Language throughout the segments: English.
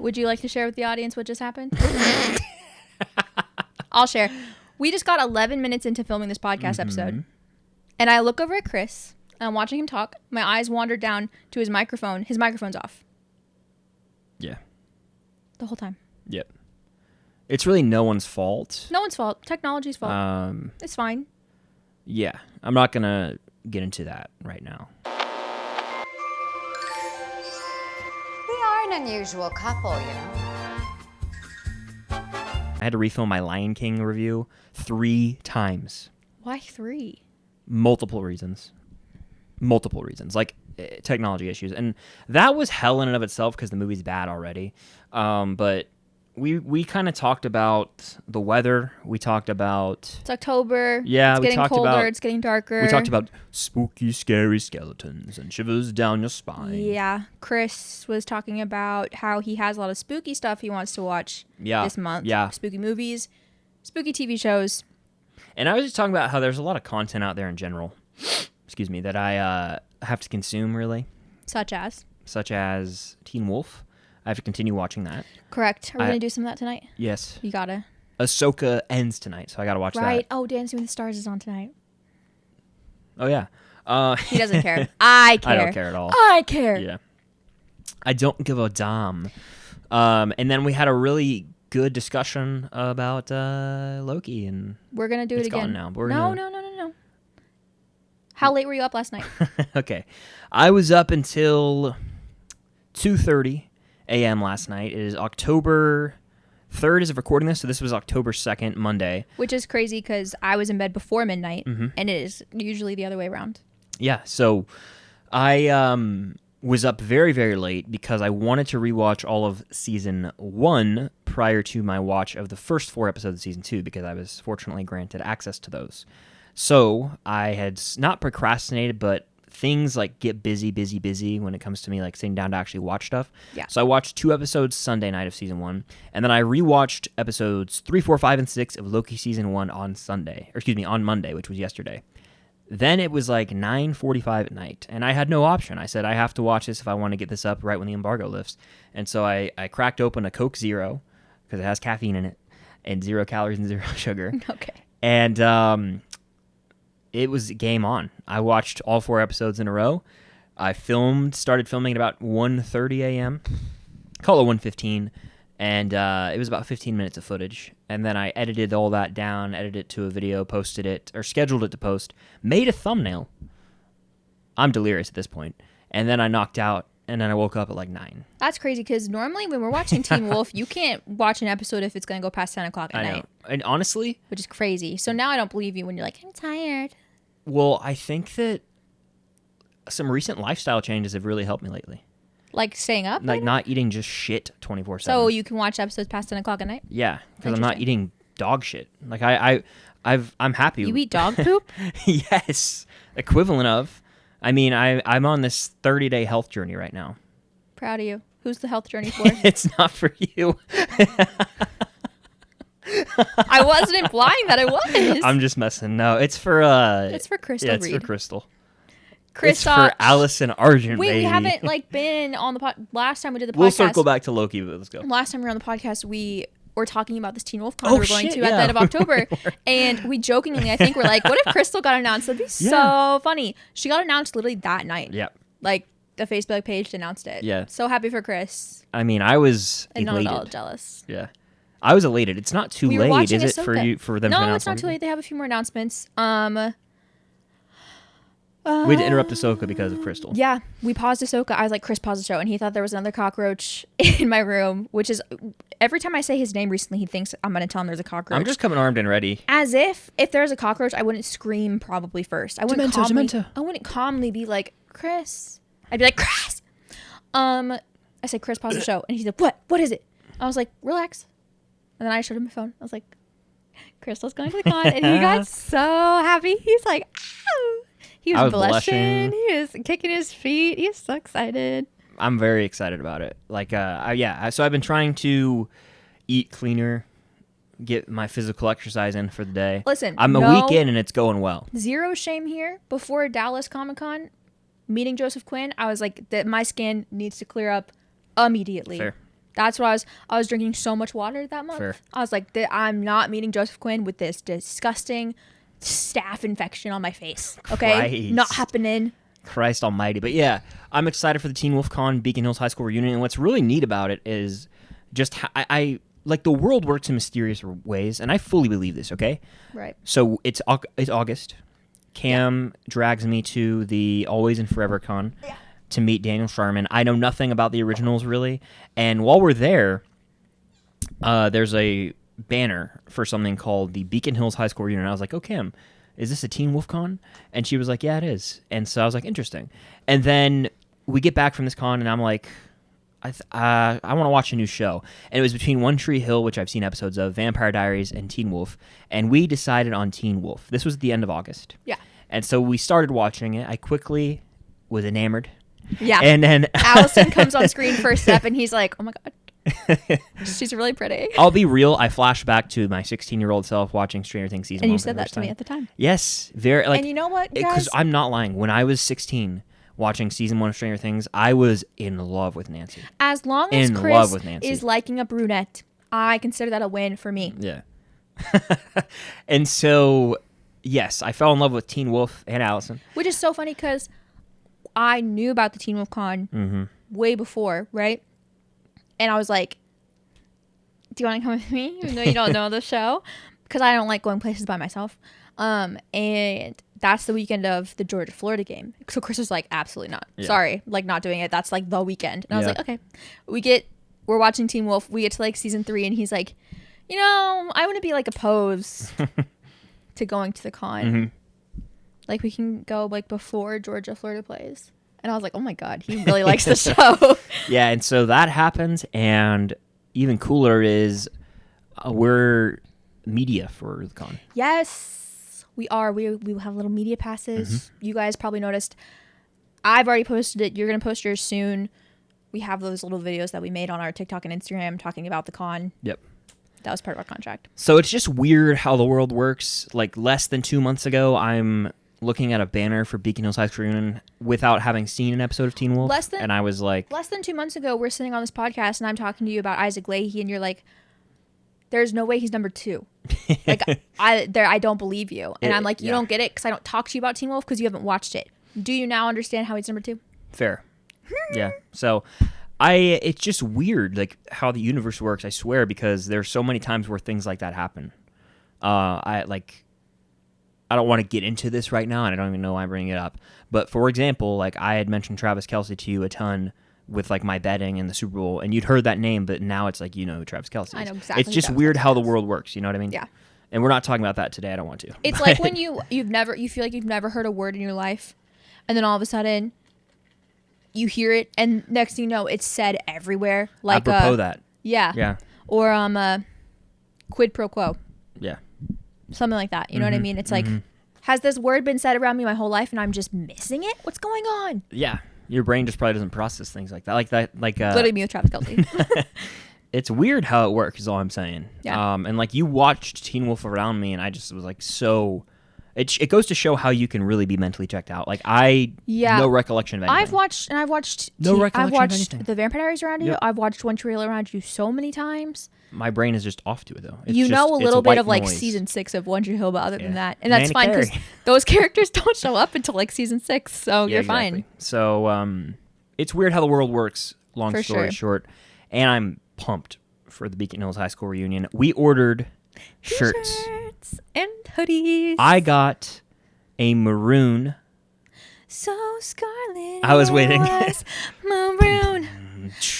Would you like to share with the audience what just happened? I'll share. We just got 11 minutes into filming this podcast episode. And I look over at Chris. And I'm watching him talk. My eyes wandered down to his microphone. His microphone's off. Yeah. The whole time. Yep. It's really no one's fault. No one's fault. Technology's fault. It's fine. Yeah. I'm not going to get into that right now. We are an unusual couple, you know. I had to refilm my Lion King review 3 times. Why 3? Multiple reasons, like technology issues. And that was hell in and of itself because the movie's bad already. But we kind of talked about the weather. We talked about... It's October. Yeah, it's we getting talked colder. about... It's getting darker. We talked about spooky, scary skeletons and shivers down your spine. Yeah. Chris was talking about how he has a lot of spooky stuff he wants to watch this month. Yeah. Spooky movies, spooky TV shows. And I was just talking about how there's a lot of content out there in general, excuse me, that I have to consume, really. Such as Teen Wolf. I have to continue watching that. Correct. Are we going to do some of that tonight? Yes. You gotta. Ahsoka ends tonight, so I gotta watch that. Right. Oh, Dancing with the Stars is on tonight. Oh, yeah. He doesn't care. I care. I don't care at all. I care. Yeah. I don't give a damn. And then we had a really good discussion about Loki, and we're going to do it again. Gone now. No. How late were you up last night? Okay. I was up until 2:30 a.m. last night. It is October 3rd as of recording this, so this was October 2nd, Monday. Which is crazy because I was in bed before midnight, and it is usually the other way around. Yeah, so I was up very, very late because I wanted to rewatch all of Season 1 prior to my watch of the first 4 episodes of Season 2 because I was fortunately granted access to those. So I had not procrastinated, but things like get busy when it comes to me like sitting down to actually watch stuff. Yeah. So I watched 2 episodes Sunday night of Season 1, and then I rewatched episodes 3, 4, 5, and 6 of Loki Season 1 on Monday, which was yesterday. Then it was like 9:45 at night, and I had no option. I said, I have to watch this if I want to get this up right when the embargo lifts. And so I cracked open a Coke Zero, because it has caffeine in it, and 0 calories and 0 sugar. Okay. And it was game on. I watched all 4 episodes in a row. I started filming at about 1:30 a.m. Call it 1:15, and it was about 15 minutes of footage. And then I edited all that down, edited it to a video, posted it, or scheduled it to post, made a thumbnail. I'm delirious at this point. And then I knocked out, and then I woke up at like 9. That's crazy, because normally when we're watching Teen Wolf, you can't watch an episode if it's going to go past 10 o'clock at night. And honestly... Which is crazy. So now I don't believe you when you're like, I'm tired. Well, I think that some recent lifestyle changes have really helped me lately. Like staying up? Like not eating just shit 24/7. So you can watch episodes past 10 o'clock at night? Yeah, because I'm not eating dog shit. Like I'm happy. You eat dog poop? Yes, equivalent of. I mean, I'm on this 30-day health journey right now. Proud of you. Who's the health journey for? It's not for you. I wasn't implying that it was. I'm just messing. No, it's for Crystal. Yeah, it's Reed. for Crystal. Chris, it's for Allison Argent. Wait, baby. we haven't been on the last time we did the podcast. We'll circle back to Loki, but let's go. Last time we were on the podcast, we were talking about this Teen Wolf Con we're going to at the end of October, and we jokingly, I think, we're like, what if Crystal got announced? That'd be so funny. She got announced literally that night. Yep. Like the Facebook page announced it. Yeah. So happy for Chris. I mean, I was and elated. not at all jealous. Yeah. I was elated. It's not too late, is it, for them to announce? No, it's not too late. They have a few more announcements. We had to interrupt Ahsoka because of Crystal. Yeah, we paused Ahsoka. I was like, Chris paused the show, and he thought there was another cockroach in my room, which is, every time I say his name recently, he thinks I'm going to tell him there's a cockroach. I'm just coming armed and ready. As if there's a cockroach, I wouldn't scream probably first. I wouldn't calmly be like, Chris. I'd be like, Chris! I said, Chris, pause the show. And he's like, what? What is it? I was like, relax. And then I showed him my phone. I was like, Crystal's going to the con. And he got so happy. He's like, ow. He was blushing. He was kicking his feet. He was so excited. I'm very excited about it. Like, so I've been trying to eat cleaner, get my physical exercise in for the day. Listen, I'm a week in and it's going well. Zero shame here. Before Dallas Comic-Con, meeting Joseph Quinn, I was like, my skin needs to clear up immediately. Fair. That's what I was drinking so much water that month. Fair. I was like, I'm not meeting Joseph Quinn with this disgusting staph infection on my face. Okay? Christ. Not happening. Christ almighty. But yeah, I'm excited for the Teen Wolf Con Beacon Hills High School reunion. And what's really neat about it is just how I like the world works in mysterious ways. And I fully believe this, okay? Right. So it's August. Cam drags me to the Always and Forever Con to meet Daniel Sharman. I know nothing about the originals, really. And while we're there, there's a banner for something called the Beacon Hills High School reunion. And I was like, oh, Cam, is this a Teen Wolf Con? And she was like, yeah, it is. And so I was like, interesting. And then we get back from this con, and I'm like, I want to watch a new show. And it was between One Tree Hill, which I've seen episodes of, Vampire Diaries, and Teen Wolf. And we decided on Teen Wolf. This was at the end of August. Yeah. And so we started watching it. I quickly was enamored. Yeah. And then Allison comes on screen first step, and he's like, oh my God. She's really pretty. I'll be real. I flash back to my 16-year-old self watching Stranger Things season 1 And you for the said that first to me time. at the time. Yes. Very. Like, And you know what, guys? Because I'm not lying. When I was 16 watching season 1 of Stranger Things, I was in love with Nancy. As long as in Chris love with Nancy. is liking a brunette, I consider that a win for me. Yeah. And so, yes, I fell in love with Teen Wolf and Allison. Which is so funny because I knew about the Teen Wolf Con way before, right? And I was like, do you want to come with me? Even though you don't know the show. Because I don't like going places by myself. And that's the weekend of the Georgia-Florida game. So Chris was like, absolutely not. Yeah. Sorry, like not doing it. That's like the weekend. And I was Yeah. like, okay. We're watching Teen Wolf. We get to like season 3 and he's like, you know, I wouldn't be like opposed to going to the con. Mm-hmm. Like we can go like before Georgia-Florida plays. And I was like, oh my God, he really likes the show. Yeah, and so that happens, and even cooler is we're media for the con. Yes, we are. We will have little media passes. You guys probably noticed. I've already posted it. You're going to post yours soon. We have those little videos that we made on our TikTok and Instagram talking about the con. Yep. That was part of our contract. So it's just weird how the world works. Like less than 2 months ago, I'm looking at a banner for Beacon Hills High School Reunion without having seen an episode of Teen Wolf. And I was like... Less than 2 months ago, we're sitting on this podcast and I'm talking to you about Isaac Leahy and you're like, there's no way he's number 2. Like, I don't believe you. And I'm like, you don't get it because I don't talk to you about Teen Wolf because you haven't watched it. Do you now understand how he's number 2? Fair. Yeah. So it's just weird, like how the universe works, I swear, because there's so many times where things like that happen. I don't want to get into this right now, and I don't even know why I'm bringing it up. But for example, like I had mentioned Travis Kelce to you a ton with like my betting in the Super Bowl, and you'd heard that name, but now it's like, you know, Travis Kelce. I know exactly. It's just weird how the world works. You know what I mean? Yeah. And we're not talking about that today. I don't want to. It's like when you feel like you've never heard a word in your life, and then all of a sudden you hear it, and next thing you know, it's said everywhere. Like apropos that. Yeah. Yeah. Or quid pro quo. Yeah. Something like that. You know what I mean? It's like, has this word been said around me my whole life and I'm just missing it? What's going on? Yeah. Your brain just probably doesn't process things like that. Literally me with Travis Kelce. It's weird how it works is all I'm saying. Yeah. And like you watched Teen Wolf around me and I just was like so... It goes to show how you can really be mentally checked out. Like no recollection of anything. I've watched The Vampire Diaries around you. Yep. I've watched One Tree Hill around you so many times. My brain is just off to it though. You know a little bit white of like noise. season 6 of One Tree Hill, but other than Yeah. that, and that's fine because those characters don't show up until like season 6, so Yeah, you're exactly. fine. So it's weird how the world works. Long For story sure. short, and I'm pumped for the Beacon Hills High School reunion. We ordered shirts. T-shirts and hoodies. I got a maroon. So scarlet. I was waiting. Was maroon.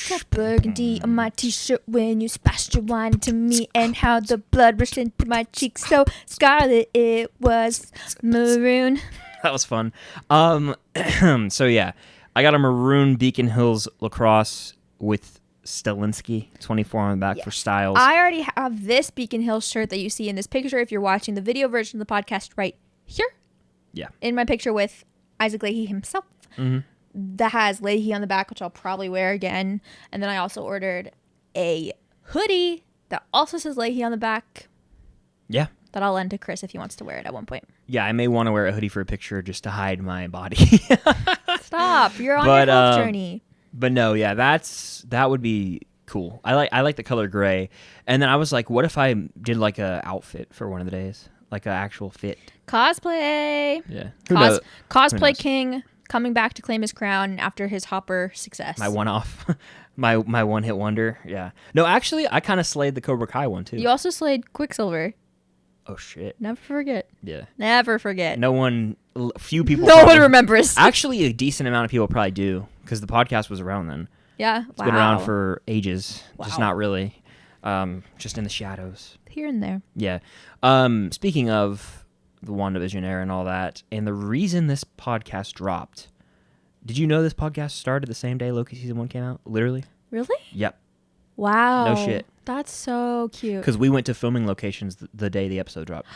Got burgundy on my t-shirt when you splashed your wine into me, and how the blood rushed into my cheeks. So scarlet it was maroon. That was fun. So yeah, I got a maroon Beacon Hills lacrosse with Stalinsky 24 on the back for styles. I already have this Beacon Hill shirt that you see in this picture if you're watching the video version of the podcast right here. Yeah. In my picture with Isaac Leahy himself. That has Leahy on the back, which I'll probably wear again. And then I also ordered a hoodie that also says Leahy on the back. Yeah. That I'll lend to Chris if he wants to wear it at one point. Yeah, I may want to wear a hoodie for a picture just to hide my body. Stop. You're on your health journey. But no, yeah, that would be cool. I like the color gray. And then I was like, what if I did like a outfit for one of the days, like an actual fit? Cosplay. Yeah. Cosplay king coming back to claim his crown after his Hopper success. My one-off, my one-hit wonder. Yeah. No, actually, I kind of slayed the Cobra Kai one too. You also slayed Quicksilver. Oh shit. Never forget. Yeah. Never forget. Few people. No one remembers. Actually, a decent amount of people probably do because the podcast was around then. Yeah. It's been around for ages. Wow. Just not really. Just in the shadows. Here and there. Yeah. Speaking of the WandaVision era and all that, and the reason this podcast dropped, did you know this podcast started the same day Loki season 1 came out? Literally? Really? Yep. Wow. No shit. That's so cute. Because we went to filming locations the day the episode dropped.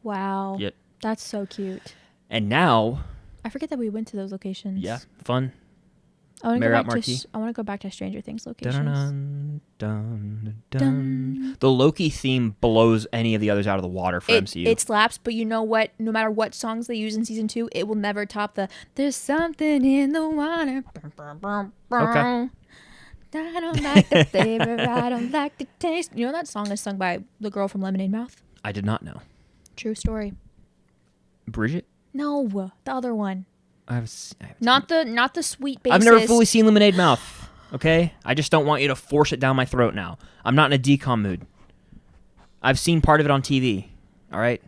Wow. Yep. That's so cute. And now... I forget that we went to those locations. Yeah. Fun. I want Marquee. to go back to Stranger Things locations. Dun, dun, dun, dun. The Loki theme blows any of the others out of the water for MCU. It slaps, but you know what? No matter what songs they use in season 2, it will never top the "There's something in the water." Okay. I don't like the flavor. I don't like the taste. You know that song is sung by the girl from Lemonade Mouth? I did not know. True story. Bridget? No, the other one. I have Not the sweet bassist. I've never fully seen Lemonade Mouth. Okay, I just don't want you to force it down my throat now. I'm not in a decom mood. I've seen part of it on TV. All right.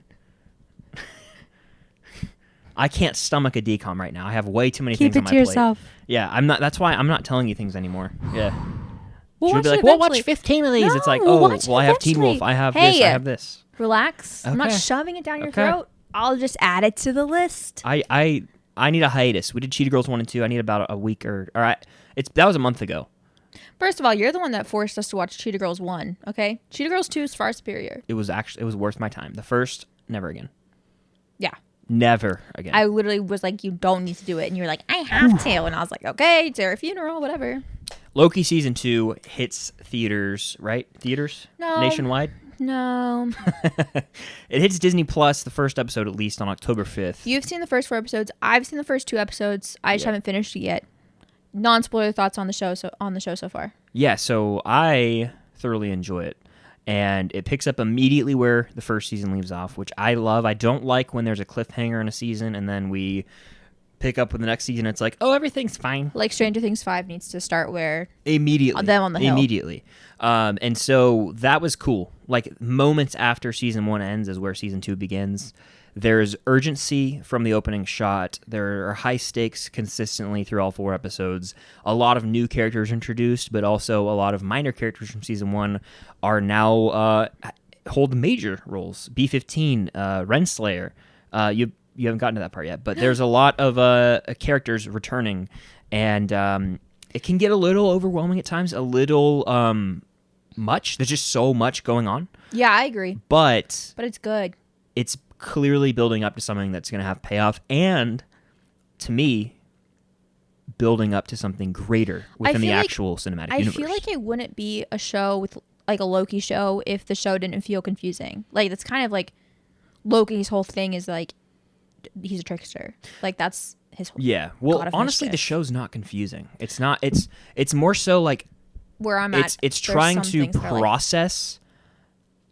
I can't stomach a decom right now. I have way too many things on my plate. Keep it to yourself. Yeah, I'm not. That's why I'm not telling you things anymore. Yeah. We'll She'll be like, "Well, watch 15 of these." It's like, we'll "Oh, watch well, I have Teen Wolf. I have this. I have this." Relax. I'm not Okay. shoving it down your Okay. throat. I'll just add it to the list. I need a hiatus. We did Cheetah Girls 1 and 2. I need about a week or that was a month ago. First of all, you're the one that forced us to watch Cheetah Girls 1, okay? Cheetah Girls 2 is far superior. It was worth my time. The first, never again. Yeah. Never again. I literally was like, you don't need to do it. And you were like, I have to. And I was like, okay, it's your funeral, whatever. Loki season 2 hits theaters, right? Theaters? No. Nationwide? No. It hits Disney Plus, the first episode at least, on October 5th. You've seen the first 4 episodes. I've seen the first 2 episodes. I just haven't finished it yet. Non-spoiler thoughts on the show so far. Yeah, so I thoroughly enjoy it. And it picks up immediately where the first season leaves off, which I love. I don't like when there's a cliffhanger in a season and then we pick up with the next season. It's like, oh, everything's fine. Like Stranger Things 5 needs to start where... Immediately. Them on the hill. Immediately. And so that was cool. Like moments after season 1 ends is where season 2 begins. There's urgency from the opening shot. There are high stakes consistently through all 4 episodes. A lot of new characters introduced, but also a lot of minor characters from season 1 are now hold major roles. B-15, Renslayer. You haven't gotten to that part yet, but there's a lot of characters returning, and it can get a little overwhelming at times, a little much. There's just so much going on. Yeah, I agree. But it's good. It's clearly building up to something that's going to have payoff, and to me, building up to something greater within the actual cinematic universe. I feel like it wouldn't be a show with like a Loki show if the show didn't feel confusing. Like that's kind of like Loki's whole thing is like he's a trickster. Like that's his whole Well, honestly, the show's not confusing. It's not. It's more so like where I'm at. It's trying to process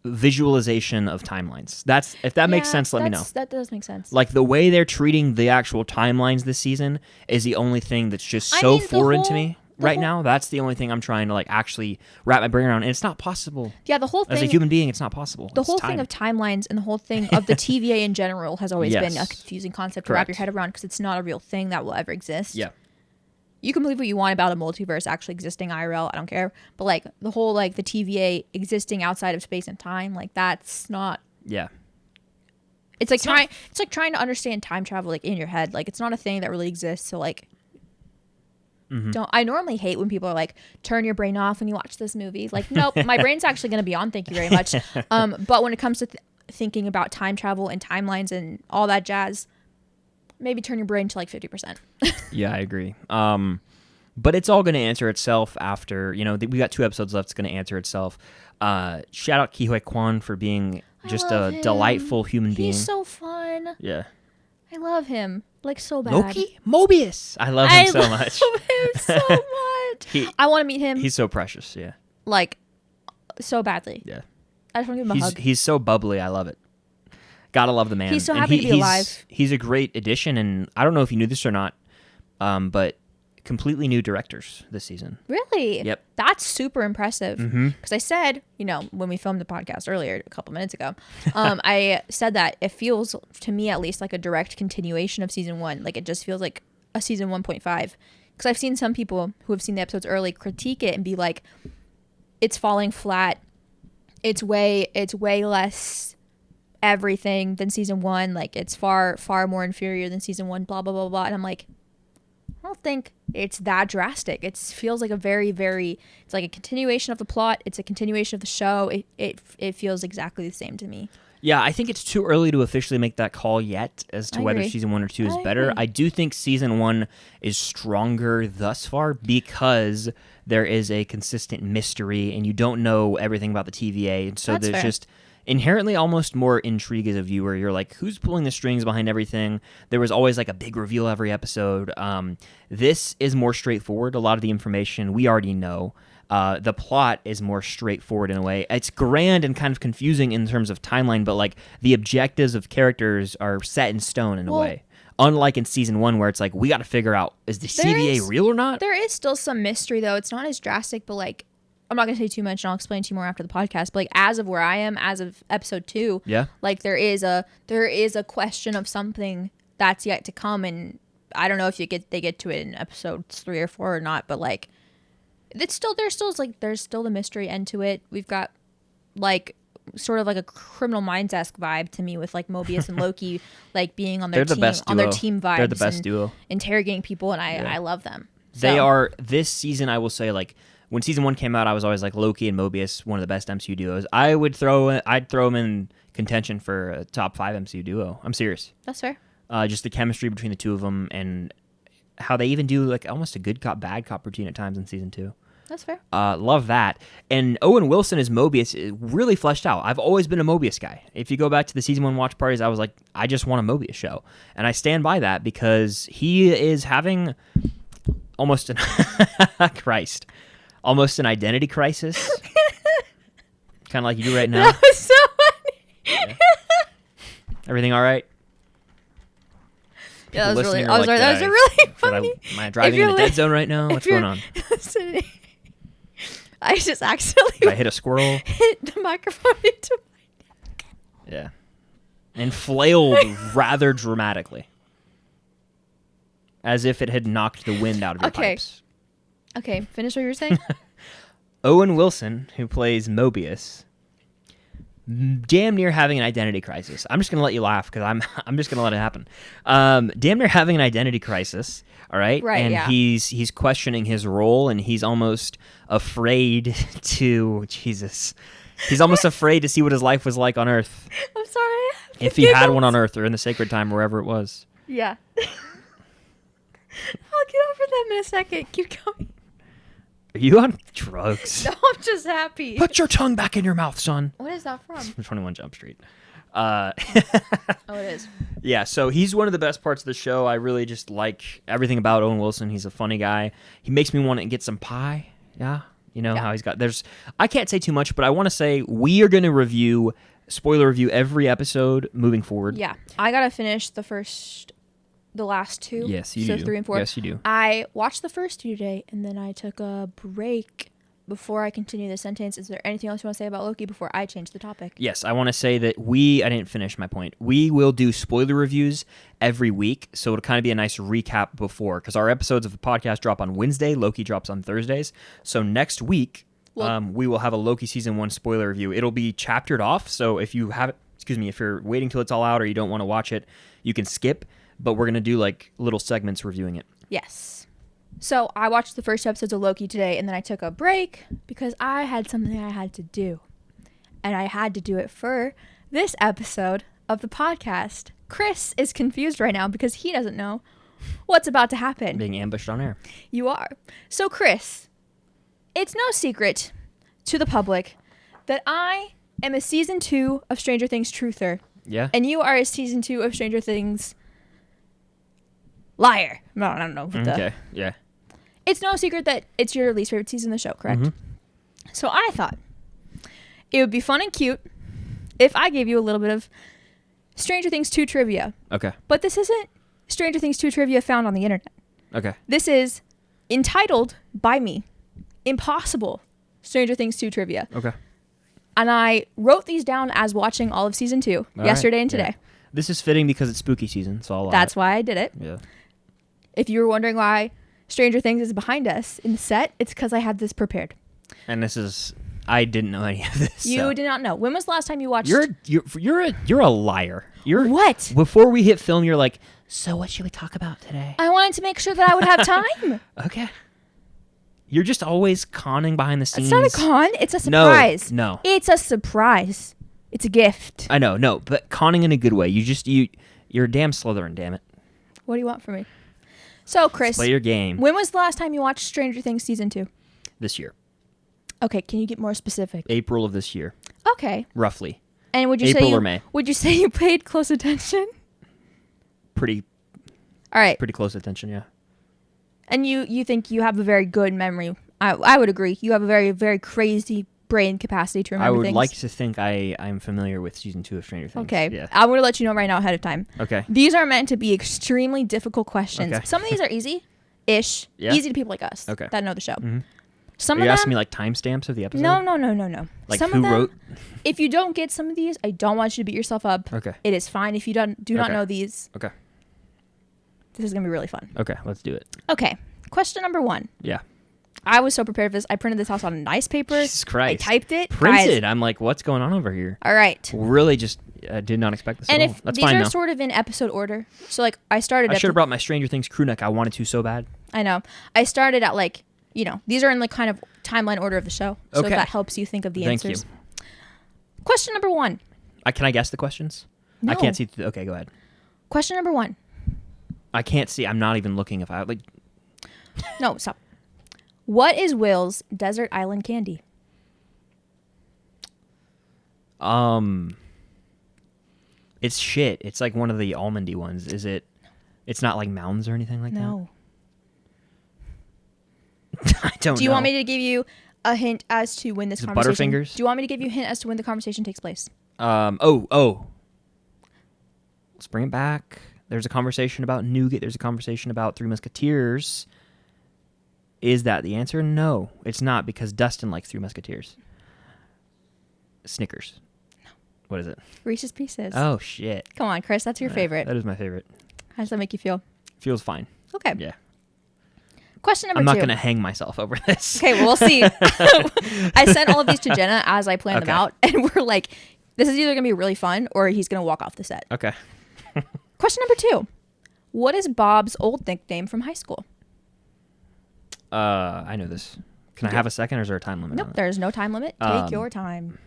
visualization of timelines. That's if that makes sense. Let me know. That does make sense. Like the way they're treating the actual timelines this season is the only thing that's just so foreign to me right now. That's the only thing I'm trying to like actually wrap my brain around, and it's not possible. Yeah, the whole thing as a human being, it's not possible. The whole thing of timelines and the whole thing of the TVA in general has always been a confusing concept to wrap your head around because it's not a real thing that will ever exist. Yeah. You can believe what you want about a multiverse actually existing IRL. I don't care. But like the whole like the TVA existing outside of space and time, like that's not. Yeah. It's like trying to understand time travel like in your head. Like it's not a thing that really exists. So like, I normally hate when people are like, turn your brain off when you watch this movie. Like, nope, my brain's actually going to be on. Thank you very much. But when it comes to thinking about time travel and timelines and all that jazz, maybe turn your brain to like 50%. Yeah, I agree. But it's all going to answer itself after, we got 2 episodes left. It's going to answer itself. Shout out Ki Hui Kwan for being just a delightful human being. He's so fun. Yeah. I love him. Like so bad. Loki? Mobius. I love him so much. I love him so much. I want to meet him. He's so precious, yeah. like so badly. Yeah. I just want to give him a hug. He's so bubbly. I love it. Gotta love the man. He's so happy to be alive. He's a great addition, and I don't know if you knew this or not, but completely new directors this season. Really? Yep. That's super impressive. Because I said, when we filmed the podcast earlier, a couple minutes ago, I said that it feels, to me at least, like a direct continuation of season 1. Like, it just feels like a season 1.5. Because I've seen some people who have seen the episodes early critique it and be like, it's falling flat. It's way less everything than season 1. Like, it's far more inferior than season 1, blah, blah, blah, blah. And I'm like, I don't think it's that drastic. It feels like a very, very, it's like a continuation of the plot. It's a continuation of the show. It feels exactly the same to me. Yeah, I think it's too early to officially make that call yet as to whether season 1 or 2 is better. Agree. I do think season 1 is stronger thus far because there is a consistent mystery and you don't know everything about the TVA. And so That's there's fair. just inherently almost more intrigue as a viewer. You're like, who's pulling the strings behind everything? There was always like a big reveal every episode. This is more straightforward. A lot of the information we already know. The plot is more straightforward in a way. It's grand and kind of confusing in terms of timeline, but like the objectives of characters are set in stone in a way. Unlike in season 1 where it's like, we got to figure out, is the TVA real or not? There is still some mystery though. It's not as drastic, but like, I'm not going to say too much and I'll explain to you more after the podcast, but like as of where I am, as of episode 2, like there is a question of something that's yet to come, and I don't know if they get to it in episodes 3 or 4 or not, but like there's still the mystery end to it. We've got like sort of like a Criminal Minds-esque vibe to me with like Mobius and Loki like being on their team on their team vibes. They're the best duo. Interrogating people, and I love them. They are this season. I will say, like when season 1 came out, I was always like Loki and Mobius, one of the best MCU duos. I'd throw them in contention for a top 5 MCU duo. I'm serious. That's fair. Just the chemistry between the two of them and how they even do like almost a good cop bad cop routine at times in season 2. That's fair. Love that. And Owen Wilson as Mobius is really fleshed out. I've always been a Mobius guy. If you go back to the season 1 watch parties, I was like, I just want a Mobius show. And I stand by that because he is having almost an almost an identity crisis. Kind of like you do right now. That was so funny. Yeah. Everything all right? Yeah, that was really, Like, that was really funny. Am I driving in the dead zone right now? What's going on? Listening, I just accidentally Did I hit a squirrel? hit the microphone into my neck. Yeah. And flailed rather dramatically. As if it had knocked the wind out of your pipes. Okay, finish what you were saying. Owen Wilson, who plays Mobius, damn near having an identity crisis. I'm just going to let you laugh because I'm just going to let it happen. Damn near having an identity crisis, all right? Right, and yeah. he's questioning his role, and he's almost afraid to... Jesus. He's almost afraid to see what his life was like on Earth. I'm sorry. If he had one on Earth or in the sacred time, wherever it was. Yeah. I'll get over them in a second. Keep going. Are you on drugs? No, I'm just happy. Put your tongue back in your mouth, son. What is that from? 21 Jump Street. Oh, it is. Yeah, so he's one of the best parts of the show. I really just like everything about Owen Wilson. He's a funny guy. He makes me want to get some pie. Yeah. You know how he's got... I can't say too much, but I want to say we are going to spoiler review every episode moving forward. Yeah. I got to finish the last 2. Yes, you do. So 3 and 4. Yes, you do. I watched the first 2 today, and then I took a break before I continue the sentence. Is there anything else you want to say about Loki before I change the topic? Yes, I want to say that I didn't finish my point. We will do spoiler reviews every week, so it'll kind of be a nice recap before, because our episodes of the podcast drop on Wednesday, Loki drops on Thursdays. So next week, we will have a Loki season 1 spoiler review. It'll be chaptered off, so if you're waiting till it's all out or you don't want to watch it, you can skip. But we're going to do like little segments reviewing it. Yes. So I watched the first episodes of Loki today, and then I took a break because I had something I had to do. And I had to do it for this episode of the podcast. Chris is confused right now because he doesn't know what's about to happen. Being ambushed on air. You are. So Chris, it's no secret to the public that I am a season 2 of Stranger Things truther. Yeah. And you are a season 2 of Stranger Things liar. I don't know. Okay. Yeah. It's no secret that it's your least favorite season of the show, correct? Mm-hmm. So I thought it would be fun and cute if I gave you a little bit of Stranger Things 2 trivia. Okay. But this isn't Stranger Things 2 trivia found on the internet. Okay. This is entitled by me, Impossible Stranger Things 2 trivia. Okay. And I wrote these down as watching all of season 2 yesterday and today. Yeah. This is fitting because it's spooky season, so I'll That's why I did it. Yeah. If you were wondering why Stranger Things is behind us in the set, it's because I had this prepared. And this is, I didn't know any of this. You did not know. When was the last time you watched? You're a liar. What? Before we hit film, you're like, so what should we talk about today? I wanted to make sure that I would have time. Okay. You're just always conning behind the scenes. It's not a con. It's a surprise. No. It's a surprise. It's a gift. I know, no, but conning in a good way. You're a damn Slytherin, damn it. What do you want from me? So, Chris, Play your game. when was the last time you watched Stranger Things season 2? This year. Okay, can you get more specific? April of this year, Okay. roughly. And would you April say or May. Would you say you paid close attention? Pretty All right. close attention, yeah. And you think you have a very good memory. I would agree. You have a very, very crazy brain capacity to remember I would things. like to think I'm familiar with season 2 of Stranger Things. Okay. Yeah. I'm going to let you know right now ahead of time. Okay. These are meant to be extremely difficult questions. Okay. Some of these are easy-ish. Yeah. Easy to people like us Okay. that know the show. Mhm. Some Are of you them... asking me like timestamps of the episode? No. Like some who of them, wrote? If you don't get some of these, I don't want you to beat yourself up. Okay. It is fine if you do not Okay. know these. Okay. This is going to be really fun. Okay, let's do it. Okay. Question number 1. Yeah. I was so prepared for this. I printed this out on nice paper. Jesus Christ. I typed it. Printed. Guys, I'm like, what's going on over here? all right. Really just did not expect this And at all. if That's these fine are now. sort of in episode order, so like I started. I at should have brought my Stranger Things crew neck. I wanted to so bad. I know. I started at these are in like kind of timeline order of the show, so Okay. that helps you think of the Thank answers. Question number 1. Can I guess the questions? No. I can't see. Okay, go ahead. Question number 1. I can't see. I'm not even looking. If I like, No, stop. What is Will's desert island candy? it's shit. It's like one of the almondy ones. Is it? It's not like mounds or anything like No. that. I don't know. Do you want me to give you a hint as to when this Is it conversation? Butterfingers? Do you want me to give you a hint as to when the conversation takes place? Oh. Let's bring it back. There's a conversation about nougat. There's a conversation about Three Musketeers. Is that the answer? No, it's not, because Dustin likes Three Musketeers. Snickers. No. What is it? Reese's Pieces. Oh, shit. Come on, Chris. That's your favorite. That is my favorite. How does that make you feel? Feels fine. Okay. Yeah. Question number I'm 2. not going to hang myself over this. Okay, well, we'll see. I sent all of these to Jenna as I planned them Okay. out, and we're like, this is either going to be really fun or he's going to walk off the set. Okay. Question number 2. What is Bob's old nickname from high school? I know this. Can I have a second, or is there a time limit? Nope, on it? there's no time limit. Take your time.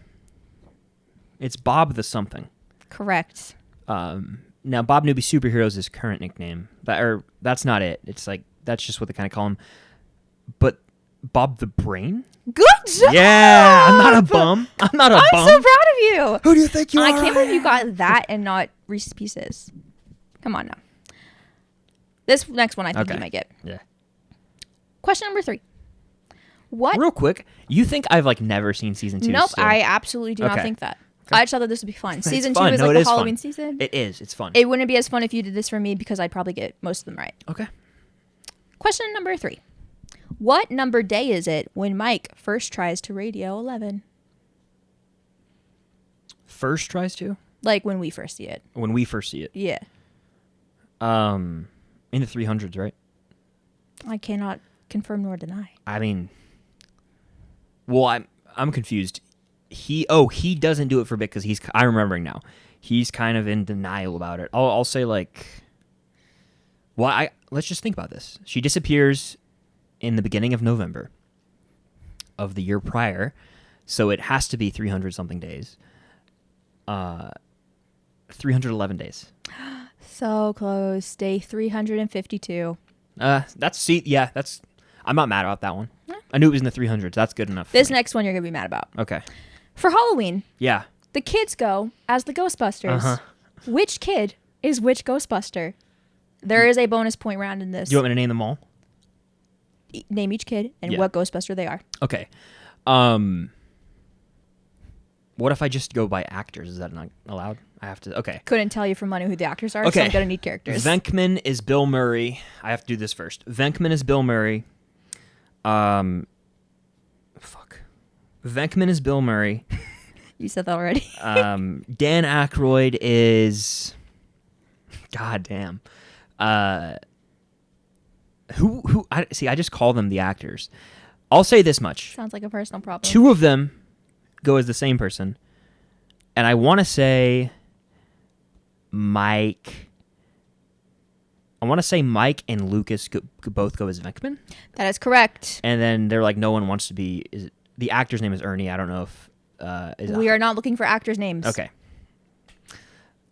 It's Bob the something. Correct. Now, Bob Newbie Superheroes is his current nickname. That's not it. It's like, that's just what they kind of call him. But Bob the Brain? Good job! Yeah, I'm not a bum. I'm not a bum. I'm so proud of you. Who do you think you I are? can't believe you got that and not Reese's Pieces. Come on now. This next one I think you might get. Yeah. Question number 3. What? Real quick, you think I've like never seen season 2? Nope, still? I absolutely do not Okay. think that. Okay. I just thought that this would be fun. Season 2 fun. is No, like it the is Halloween fun. season. It is. It's fun. It wouldn't be as fun if you did this for me because I'd probably get most of them right. Okay. Question number 3. What number day is it when Mike first tries to radio 11? First tries to? Like when we first see it. When we first see it. Yeah. In the 300s, right? I cannot confirm nor deny. I mean, well, I'm confused. He doesn't do it for a bit because I'm remembering now. He's kind of in denial about it. I'll say like, well, let's just think about this. She disappears in the beginning of November of the year prior, so it has to be 300 something days. 311 days. So close. Day 352. I'm not mad about that one. I knew it was in the 300s. That's good enough. This next one you're going to be mad about. Okay. For Halloween, Yeah. the kids go as the Ghostbusters. Uh-huh. Which kid is which Ghostbuster? There is a bonus point round in this. Do you want me to name them all? Name each kid and Yeah. what Ghostbuster they are. Okay. What if I just go by actors? Is that not allowed? I have to. Okay. Couldn't tell you for money who the actors are, Okay. so I'm gonna need characters. Venkman is Bill Murray. I have to do this first. Venkman is Bill Murray. Venkman is Bill Murray. You said that already. Dan Aykroyd is. God damn. Who? I just call them the actors. I'll say this much. Sounds like a personal problem. 2 of them go as the same person, and I want to say Mike. I want to say Mike and Lucas both go as Venkman. That is correct. And then they're like, no one wants to be. The actor's name is Ernie. I don't know if. We are not looking for actors' names. Okay.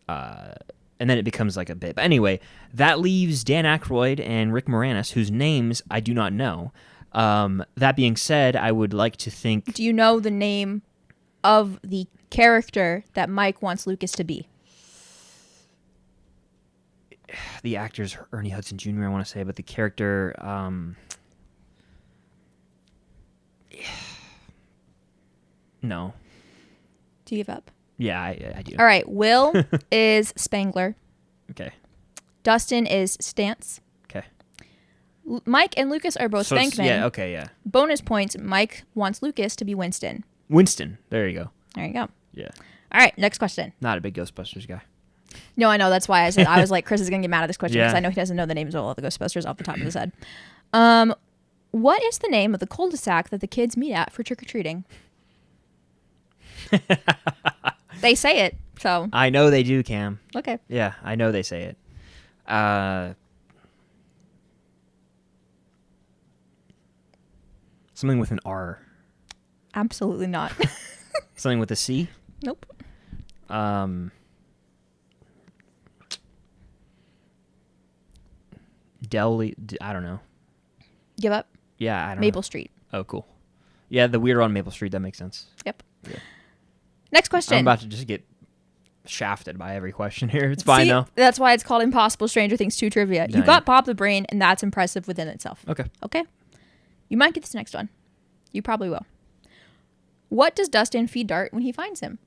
And then it becomes like a bit. But anyway, that leaves Dan Aykroyd and Rick Moranis, whose names I do not know. That being said, I would like to think. Do you know the name of the character that Mike wants Lucas to be? The actor's Ernie Hudson Jr., I want to say, but the character. No. Do you give up? Yeah, I do. All right. Will is Spangler. Okay. Dustin is Stance. Okay. Mike and Lucas are both Venkman. Yeah, okay, yeah. Bonus points. Mike wants Lucas to be Winston. Winston. There you go. There you go. Yeah. All right. Next question. Not a big Ghostbusters guy. No, I know. That's why I said I was like, Chris is going to get mad at this question because Yeah. I know he doesn't know the names of all of the Ghostbusters off the top of his head. What is the name of the cul-de-sac that the kids meet at for trick-or-treating? They say it, so. I know they do, Cam. Okay. Yeah, I know they say it. Something with an R. Absolutely not. Something with a C. Nope. I don't know. Give up. Yeah, I don't Maple know. Street. Oh, cool. Yeah, the weird on Maple Street, that makes sense. Yep. Yeah. Next question. I'm about to just get shafted by every question here. It's fine, See, though. That's why it's called Impossible Stranger Things 2 trivia. You Yeah, got yeah. Bob the Brain, and that's impressive within itself. Okay. Okay? You might get this next one. You probably will. What does Dustin feed Dart when he finds him?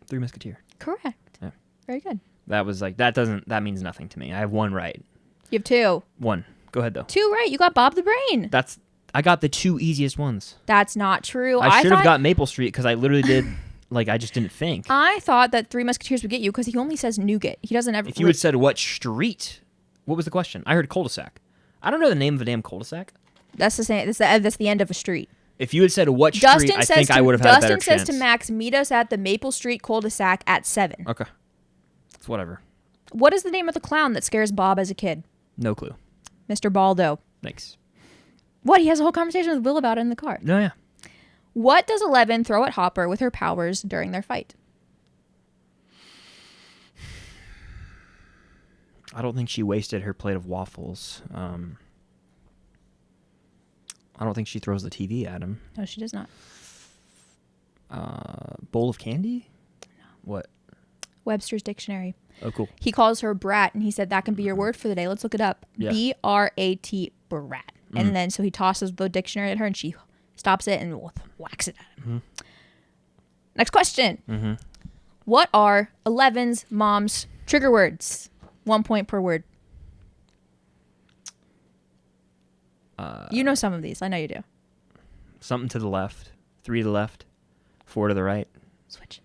Three Musketeer. Correct. Yeah. Very good. That was like, that means nothing to me. I have one right. You have 2. One. Go ahead, though. 2 right. You got Bob the Brain. I got the 2 easiest ones. That's not true. I should have thought- got Maple Street because I literally did, I just didn't think. I thought that Three Musketeers would get you because he only says nougat. He doesn't ever. If you had said what street, what was the question? I heard cul-de-sac. I don't know the name of a damn cul-de-sac. That's the same. That's the end of a street. If you had said what street, Dustin I says think to, I would have had a better Dustin says chance. to Max, meet us at the Maple Street cul-de-sac at 7. Okay. It's whatever. What is the name of the clown that scares Bob as a kid? No clue. Mr. Baldo. Thanks. What? He has a whole conversation with Will about it in the car. No, yeah. What does Eleven throw at Hopper with her powers during their fight? I don't think she wasted her plate of waffles. I don't think she throws the TV at him. No, she does not. Bowl of candy? No. What? Webster's Dictionary. Oh, cool. He calls her brat, and he said that can be your word for the day. Let's look it up. Yeah. B-R-A-T, brat. And then so he tosses the dictionary at her, and she stops it and whacks it at him. Next question. What are Eleven's mom's trigger words? 1 point per word. You know some of these. I know you do. Something to the left. 3 to the left. 4 to the right. Switch.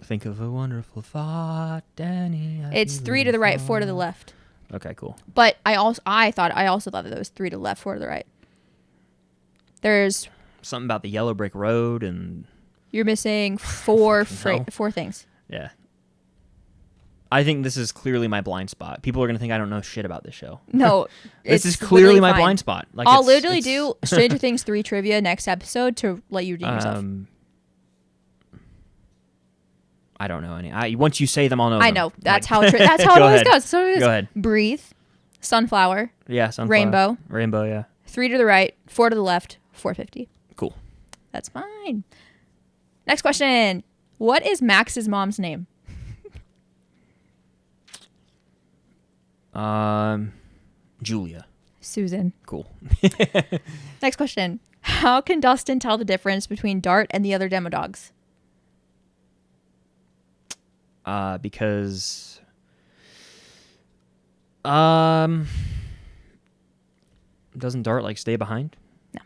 Think of a wonderful thought, Danny. It's 3 to the right, 4 to the left. Okay, cool. But I also thought that it was 3 to the left, 4 to the right. There's Something about the yellow brick road and you're missing 4 Fucking hell. 4 things. yeah. I think this is clearly my blind spot. People are gonna think I don't know shit about this show. No, This is it's clearly literally my fine. blind spot. Like I'll it's- literally it's- do Stranger Things 3 trivia next episode to let you redeem yourself. I don't know any. Once you say them, I'll know. I them. know. That's Like- how that's how it Go always ahead. goes. So it is. Go ahead. Breathe. Sunflower. Yeah, sunflower. Rainbow. Rainbow, yeah. 3 to the right, 4 to the left, 450. Cool. That's fine. Next question. What is Max's mom's name? Julia. Susan. Cool. Next question. How can Dustin tell the difference between Dart and the other demo dogs? Because doesn't Dart like stay behind? No.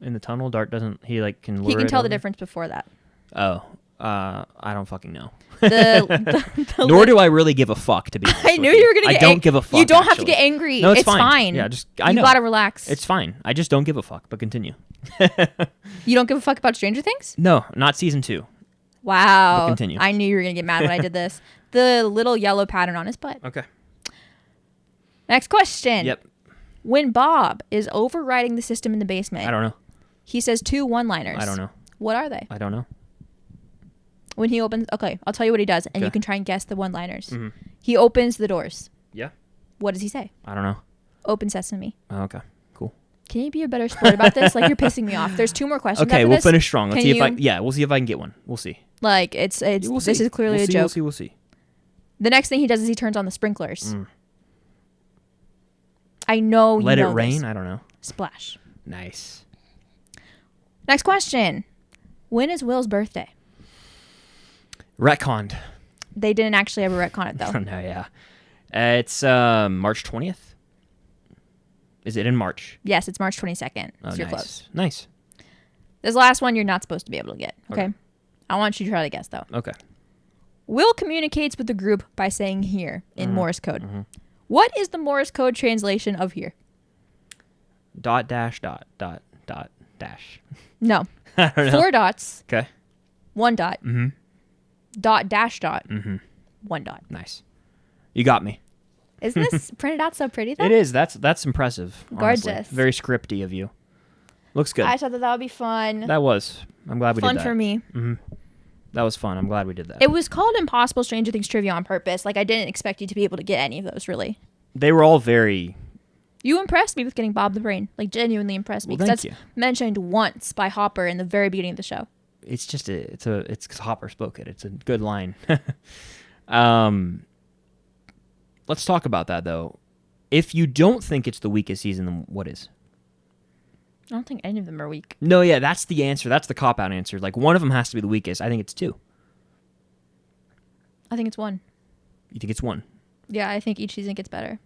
In the tunnel, Dart doesn't. He like can lure He can it tell the over? difference before that. Oh, I don't fucking know. Nor do I really give a fuck, to be honest I knew with you were gonna. I don't give a fuck. You don't have to actually. get angry. No, it's fine. Yeah, just I know. You gotta relax. It's fine. I just don't give a fuck. But continue. You don't give a fuck about Stranger Things? No, not season 2. Wow. But continue. I knew you were gonna get mad when I did this. The little yellow pattern on his butt. Okay. Next question. Yep. When Bob is overriding the system in the basement, I don't know. he says 2 one-liners. I don't know. What are they? I don't know. When he opens, okay, I'll tell you what he does, and Okay. you can try and guess the one-liners. Mm-hmm. He opens the doors. Yeah. What does he say? I don't know. Open sesame. Oh, okay. Cool. Can you be a better sport about this? Like, you're pissing me off. There's 2 more questions. Okay, after we'll this. finish strong. Let's Can see if I. you- Yeah, we'll see if I can get one. We'll see. Like, it's. We'll This see. is clearly We'll a see, joke. We'll see. The next thing he does is he turns on the sprinklers. Mm. I know you Let it know rain. this. I don't know. Splash. Nice. Next question. When is Will's birthday? Retconned. They didn't actually ever retcon it, though. No, yeah. It's March 20th. Is it in March? Yes, it's March 22nd. Oh, So you're nice. close. Nice. This last one you're not supposed to be able to get, okay? Okay. I want you to try to guess, though. Okay. Will communicates with the group by saying here in Morse code. Mm-hmm. What is the Morse code translation of here? Dot dash dot dot dot dash. No. I don't know. 4 dots, Okay. 1 dot, Mm-hmm. dot dash dot, Mm-hmm. 1 dot. Nice. You got me. Isn't this printed out so pretty, though? It is. That's impressive. Honestly. Gorgeous. Very scripty of you. Looks good. I thought that would be fun. That was. I'm glad we Fun did that. for me. Mm-hmm. That was fun. I'm glad we did that. It was called Impossible Stranger Things Trivia on purpose. Like, I didn't expect you to be able to get any of those, really. They were all very. You impressed me with getting Bob the Brain. Like, genuinely impressed me. Well, 'Cause thank that's you. mentioned once by Hopper in the very beginning of the show. It's just it's 'cause Hopper spoke it. It's a good line. Let's talk about that though. If you don't think it's the weakest season, then what is? I don't think any of them are weak. No, yeah, that's the answer. That's the cop-out answer. Like, one of them has to be the weakest. I think it's 2. I think it's 1. You think it's 1? Yeah, I think each season gets better.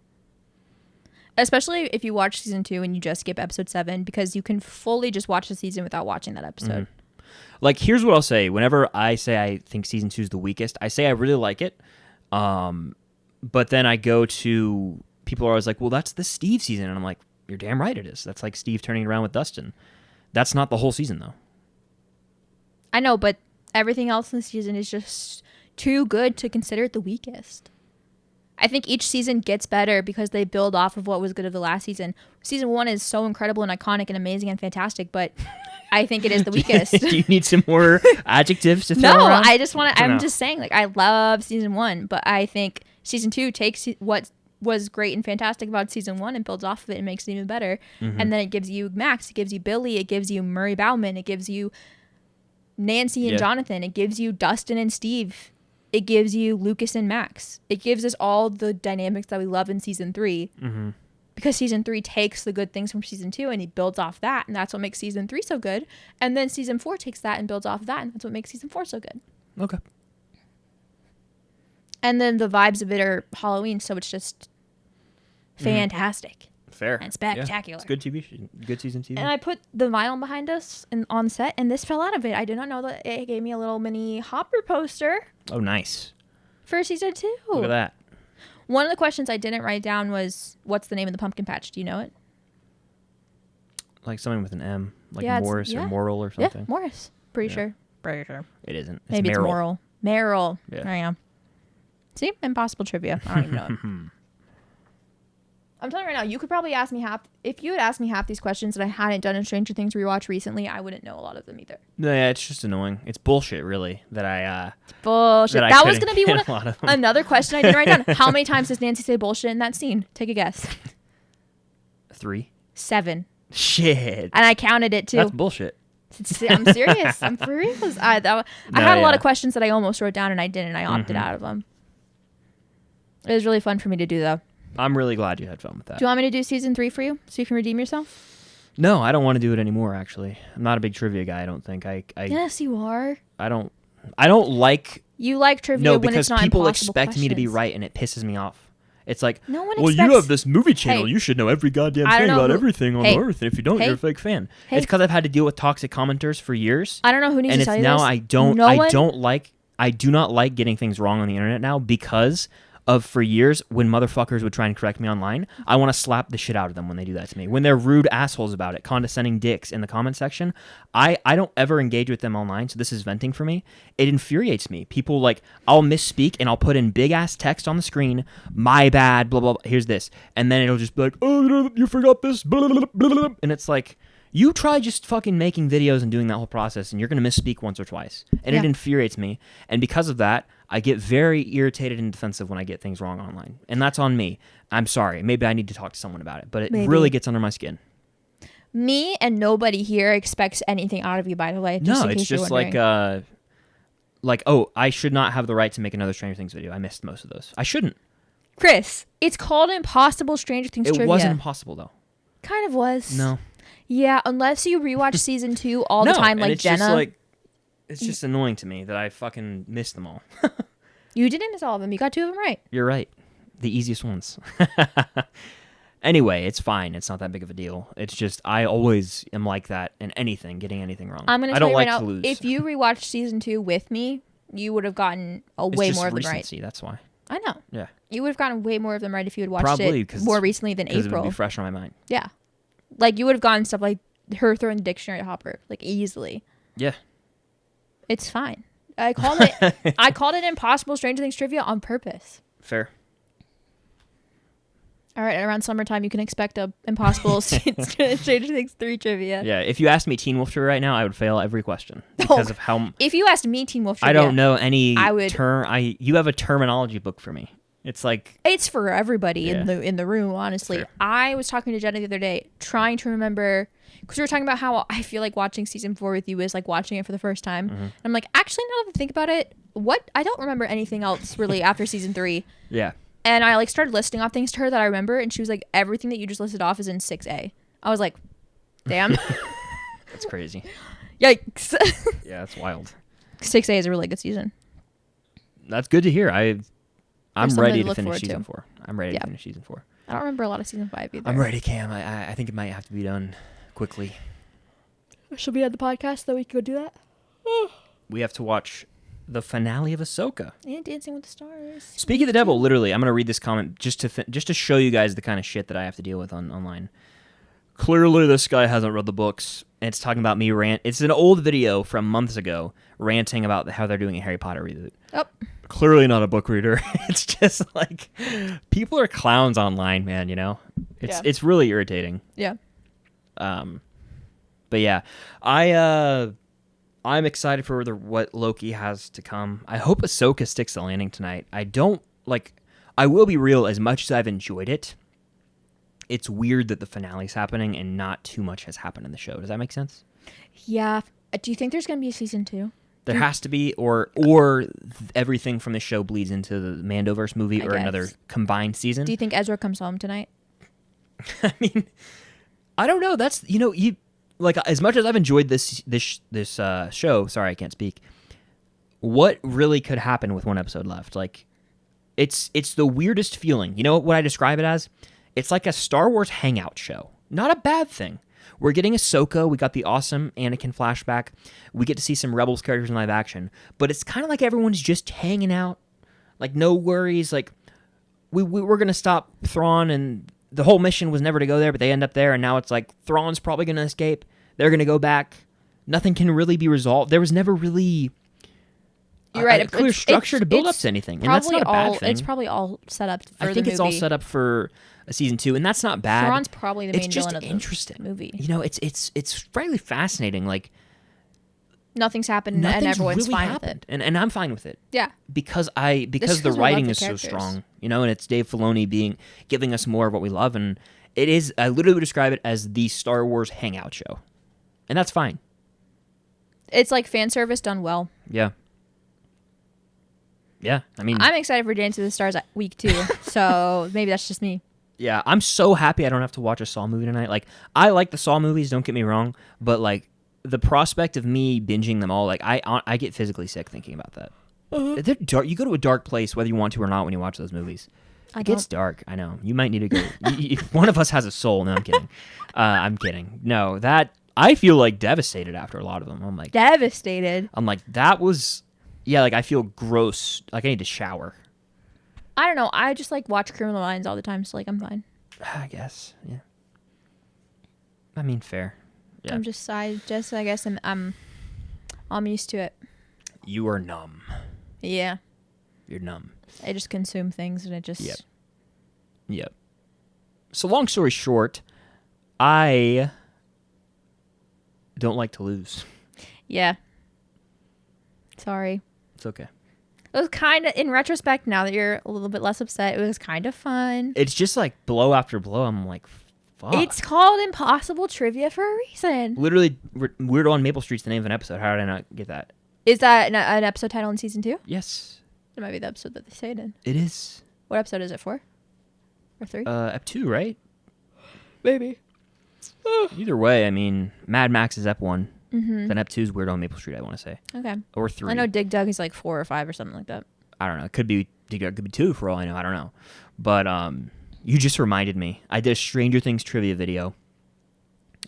Especially if you watch season 2 and you just skip episode 7, because you can fully just watch the season without watching that episode. Mm-hmm. Like, here's what I'll say. Whenever I say I think season 2 is the weakest, I say I really like it. But then I go to people are always like, well, that's the Steve season. And I'm like, you're damn right it is. That's like Steve turning it around with Dustin. That's not the whole season, though. I know, but everything else in the season is just too good to consider it the weakest. I think each season gets better because they build off of what was good of the last season. Season 1 is so incredible and iconic and amazing and fantastic, but I think it is the weakest. Do you need some more adjectives to throw No, around? I just want to. I'm No. just saying, like, I love season 1, but I think season 2 takes what was great and fantastic about season 1 and builds off of it and makes it even better. Mm-hmm. And then it gives you Max, it gives you Billy, it gives you Murray Bauman, it gives you Nancy and Yeah. Jonathan, it gives you Dustin and Steve, it gives you Lucas and Max. It gives us all the dynamics that we love in season 3. Mm-hmm. Because season 3 takes the good things from season 2 and he builds off that, and that's what makes season 3 so good. And then season 4 takes that and builds off of that, and that's what makes season 4 so good. Okay. And then the vibes of it are Halloween, so it's just fantastic. Fair. And spectacular. Yeah, it's good TV. Good season TV. And I put the vinyl behind us and on set, and this fell out of it. I did not know that it gave me a little mini Hopper poster Oh, nice. for season 2. Look at that. One of the questions I didn't write down was, what's the name of the pumpkin patch? Do you know it? Like something with an M, like Yeah, it's- Morris yeah. or Moral or something. Yeah, Morris. Pretty Yeah. sure. Pretty sure. It isn't. Maybe it's Merrill. Meryl. Yeah. There you go. See? Impossible trivia. I don't even know it. I'm telling you right now, you could probably ask me if you had asked me half these questions that I hadn't done in Stranger Things rewatch recently, I wouldn't know a lot of them either. No, yeah, it's just annoying. It's bullshit, really, that I Bullshit. That I That was couldn't going to be get a lot of them. another question I didn't write down. How many times does Nancy say bullshit in that scene? Take a guess. 3. 7. Shit. And I counted it too. That's bullshit. I'm serious. I'm for real. I had a lot of questions that I almost wrote down and I didn't. I opted out of them. It was really fun for me to do, though. I'm really glad you had fun with that. Do you want me to do season 3 for you so you can redeem yourself? No, I don't want to do it anymore. Actually, I'm not a big trivia guy. I don't think. Yes, you are. I don't like. You like trivia when it's not people impossible expect questions. me to be right, and it pisses me off. It's like, no one well, expects... you have this movie channel. Hey, you should know every goddamn I don't thing know about who- everything on hey, Earth. And if you don't, hey, you're a fake fan. hey. It's because I've had to deal with toxic commenters for years. I don't know who needs And to it's tell you now this. I don't. No I one- don't like. I do not like getting things wrong on the internet now because of for years when motherfuckers would try and correct me online. I want to slap the shit out of them when they do that to me. When they're rude assholes about it, condescending dicks in the comment section. I don't ever engage with them online, so this is venting for me. It infuriates me. People like, I'll misspeak and I'll put in big ass text on the screen, my bad, blah blah blah. Here's this, and then it'll just be like, oh, you forgot this, blah, blah, blah, blah, blah. And it's like, you try just fucking making videos and doing that whole process, and you're going to misspeak once or twice. And it infuriates me. And because of that, I get very irritated and defensive when I get things wrong online. And that's on me. I'm sorry. Maybe I need to talk to someone about it. But it really gets under my skin. Me and nobody here expects anything out of you, by the way. No, it's just like, oh, I should not have the right to make another Stranger Things video. I missed most of those. I shouldn't. Chris, it's called Impossible Stranger Things Trivia. It wasn't impossible, though. Kind of was. No. Yeah, unless you rewatch season 2 all the time like it's Jenna. Just like, it's just annoying to me that I fucking missed them all. You didn't miss all of them. You got 2 of them right. You're right. The easiest ones. Anyway, it's fine. It's not that big of a deal. It's just I always am like that in anything, getting anything wrong. I'm going to I tell don't you like right to now, lose. if you rewatched season 2 with me, you would have gotten It's way just more of them right. recency, that's why. I know. Yeah. You would have gotten way more of them right if you had watched Probably, it more recently than Because it would April. be fresh on my mind. Yeah. Like, you would have gotten stuff like her throwing the dictionary at Hopper, like, easily. Yeah. It's fine. I called it Impossible Stranger Things Trivia on purpose. Fair. All right, around summertime, you can expect a Impossible Stranger Things 3 trivia. Yeah, if you asked me Teen Wolf Trivia right now, I would fail every question because of how... If you asked me Teen Wolf Trivia... I don't know any term. You have a terminology book for me. It's like... It's for everybody in the room, honestly. Fair. I was talking to Jenna the other day, trying to remember... Because we were talking about how I feel like watching season 4 with you is like watching it for the first time. Mm-hmm. And I'm like, actually, now that I think about it, I don't remember anything else really after season 3. Yeah. And I like started listing off things to her that I remember, and she was like, everything that you just listed off is in 6A. I was like, damn. That's crazy. Yikes. Yeah, that's wild. 6A is a really good season. That's good to hear. I'm something ready to to look finish forward season to. 4. I'm ready to finish season 4. I don't remember a lot of season 5 either. I'm ready, Cam. I think it might have to be done quickly. Should we add the podcast so we can go do that? We have to watch the finale of Ahsoka. And Dancing with the Stars. Speaking of the devil, literally, I'm going to read this comment just to show you guys the kind of shit that I have to deal with online. Clearly, this guy hasn't read the books. And it's talking about me It's an old video from months ago ranting about how they're doing a Harry Potter reboot. Oh. Clearly not a book reader. It's just like people are clowns online, man. You know, it's really irritating. Yeah. But yeah, I'm excited for what Loki has to come. I hope Ahsoka sticks the landing tonight. I will be real, as much as I've enjoyed it, it's weird that the finale's happening and not too much has happened in the show. Does that make sense? Yeah. Do you think there's going to be a season 2? There has to be, or everything from the show bleeds into the Mandoverse movie or another combined season. Do you think Ezra comes home tonight? I mean, I don't know. That's, you like, as much as I've enjoyed this show, sorry, I can't speak. What really could happen with one episode left? Like, it's the weirdest feeling. You know what I describe it as? It's like a Star Wars hangout show. Not a bad thing. We're getting Ahsoka. We got the awesome Anakin flashback. We get to see some Rebels characters in live action. But it's kind of like everyone's just hanging out. Like, no worries. Like, we're going to stop Thrawn, and the whole mission was never to go there, but they end up there, and now it's like Thrawn's probably going to escape. They're going to go back. Nothing can really be resolved. There was never really You're right. a clear structure to build up to anything. And that's not a bad thing. It's probably all set up for the movie. I think it's all set up for a season 2, and that's not bad. Thrawn's probably the main villain of the movie. You know, it's really fascinating. Like, nothing's happened and everyone's really fine with it. And I'm fine with it. Yeah. Because the writing is so strong, and it's Dave Filoni giving us more of what we love, and it is, I literally would describe it as the Star Wars hangout show. And that's fine. It's like fan service done well. Yeah. Yeah, I mean, I'm excited for Dance with the Stars week 2, so maybe that's just me. Yeah, I'm so happy I don't have to watch a Saw movie tonight. Like, I like the Saw movies, don't get me wrong, but like the prospect of me binging them all, like I get physically sick thinking about that. They're dark. You go to a dark place whether you want to or not when you watch those movies. It gets dark. I know. You might need to go. One of us has a soul. No, I'm kidding. I'm kidding. No, that I feel like devastated after a lot of them. I'm like devastated. I'm like that was, yeah. Like I feel gross. Like I need to shower. I don't know. I just like watch Criminal Minds all the time, so like I'm fine. I guess. Yeah. I mean, fair. Yeah. I guess I'm used to it. You are numb. Yeah. You're numb. I just consume things and it just. Yep. So long story short, I don't like to lose. Yeah. Sorry. It's okay. It was kind of, in retrospect, now that you're a little bit less upset, it was kind of fun. It's just like blow after blow. I'm like, fuck. It's called Impossible Trivia for a reason. Literally, Weirdo on Maple Street's the name of an episode. How did I not get that? Is that an episode title in season 2? Yes. It might be the episode that they say it in. It is. What episode is it for? Or 3? Ep 2, right? Maybe. Either way, I mean, Mad Max is Ep 1. Mm-hmm. Then Ep 2 is Weirdo on Maple Street, I want to say. Okay. Or 3. I know Dig Dug is like 4 or 5 or something like that. I don't know. It could be 2 for all I know. I don't know. But you just reminded me. I did a Stranger Things trivia video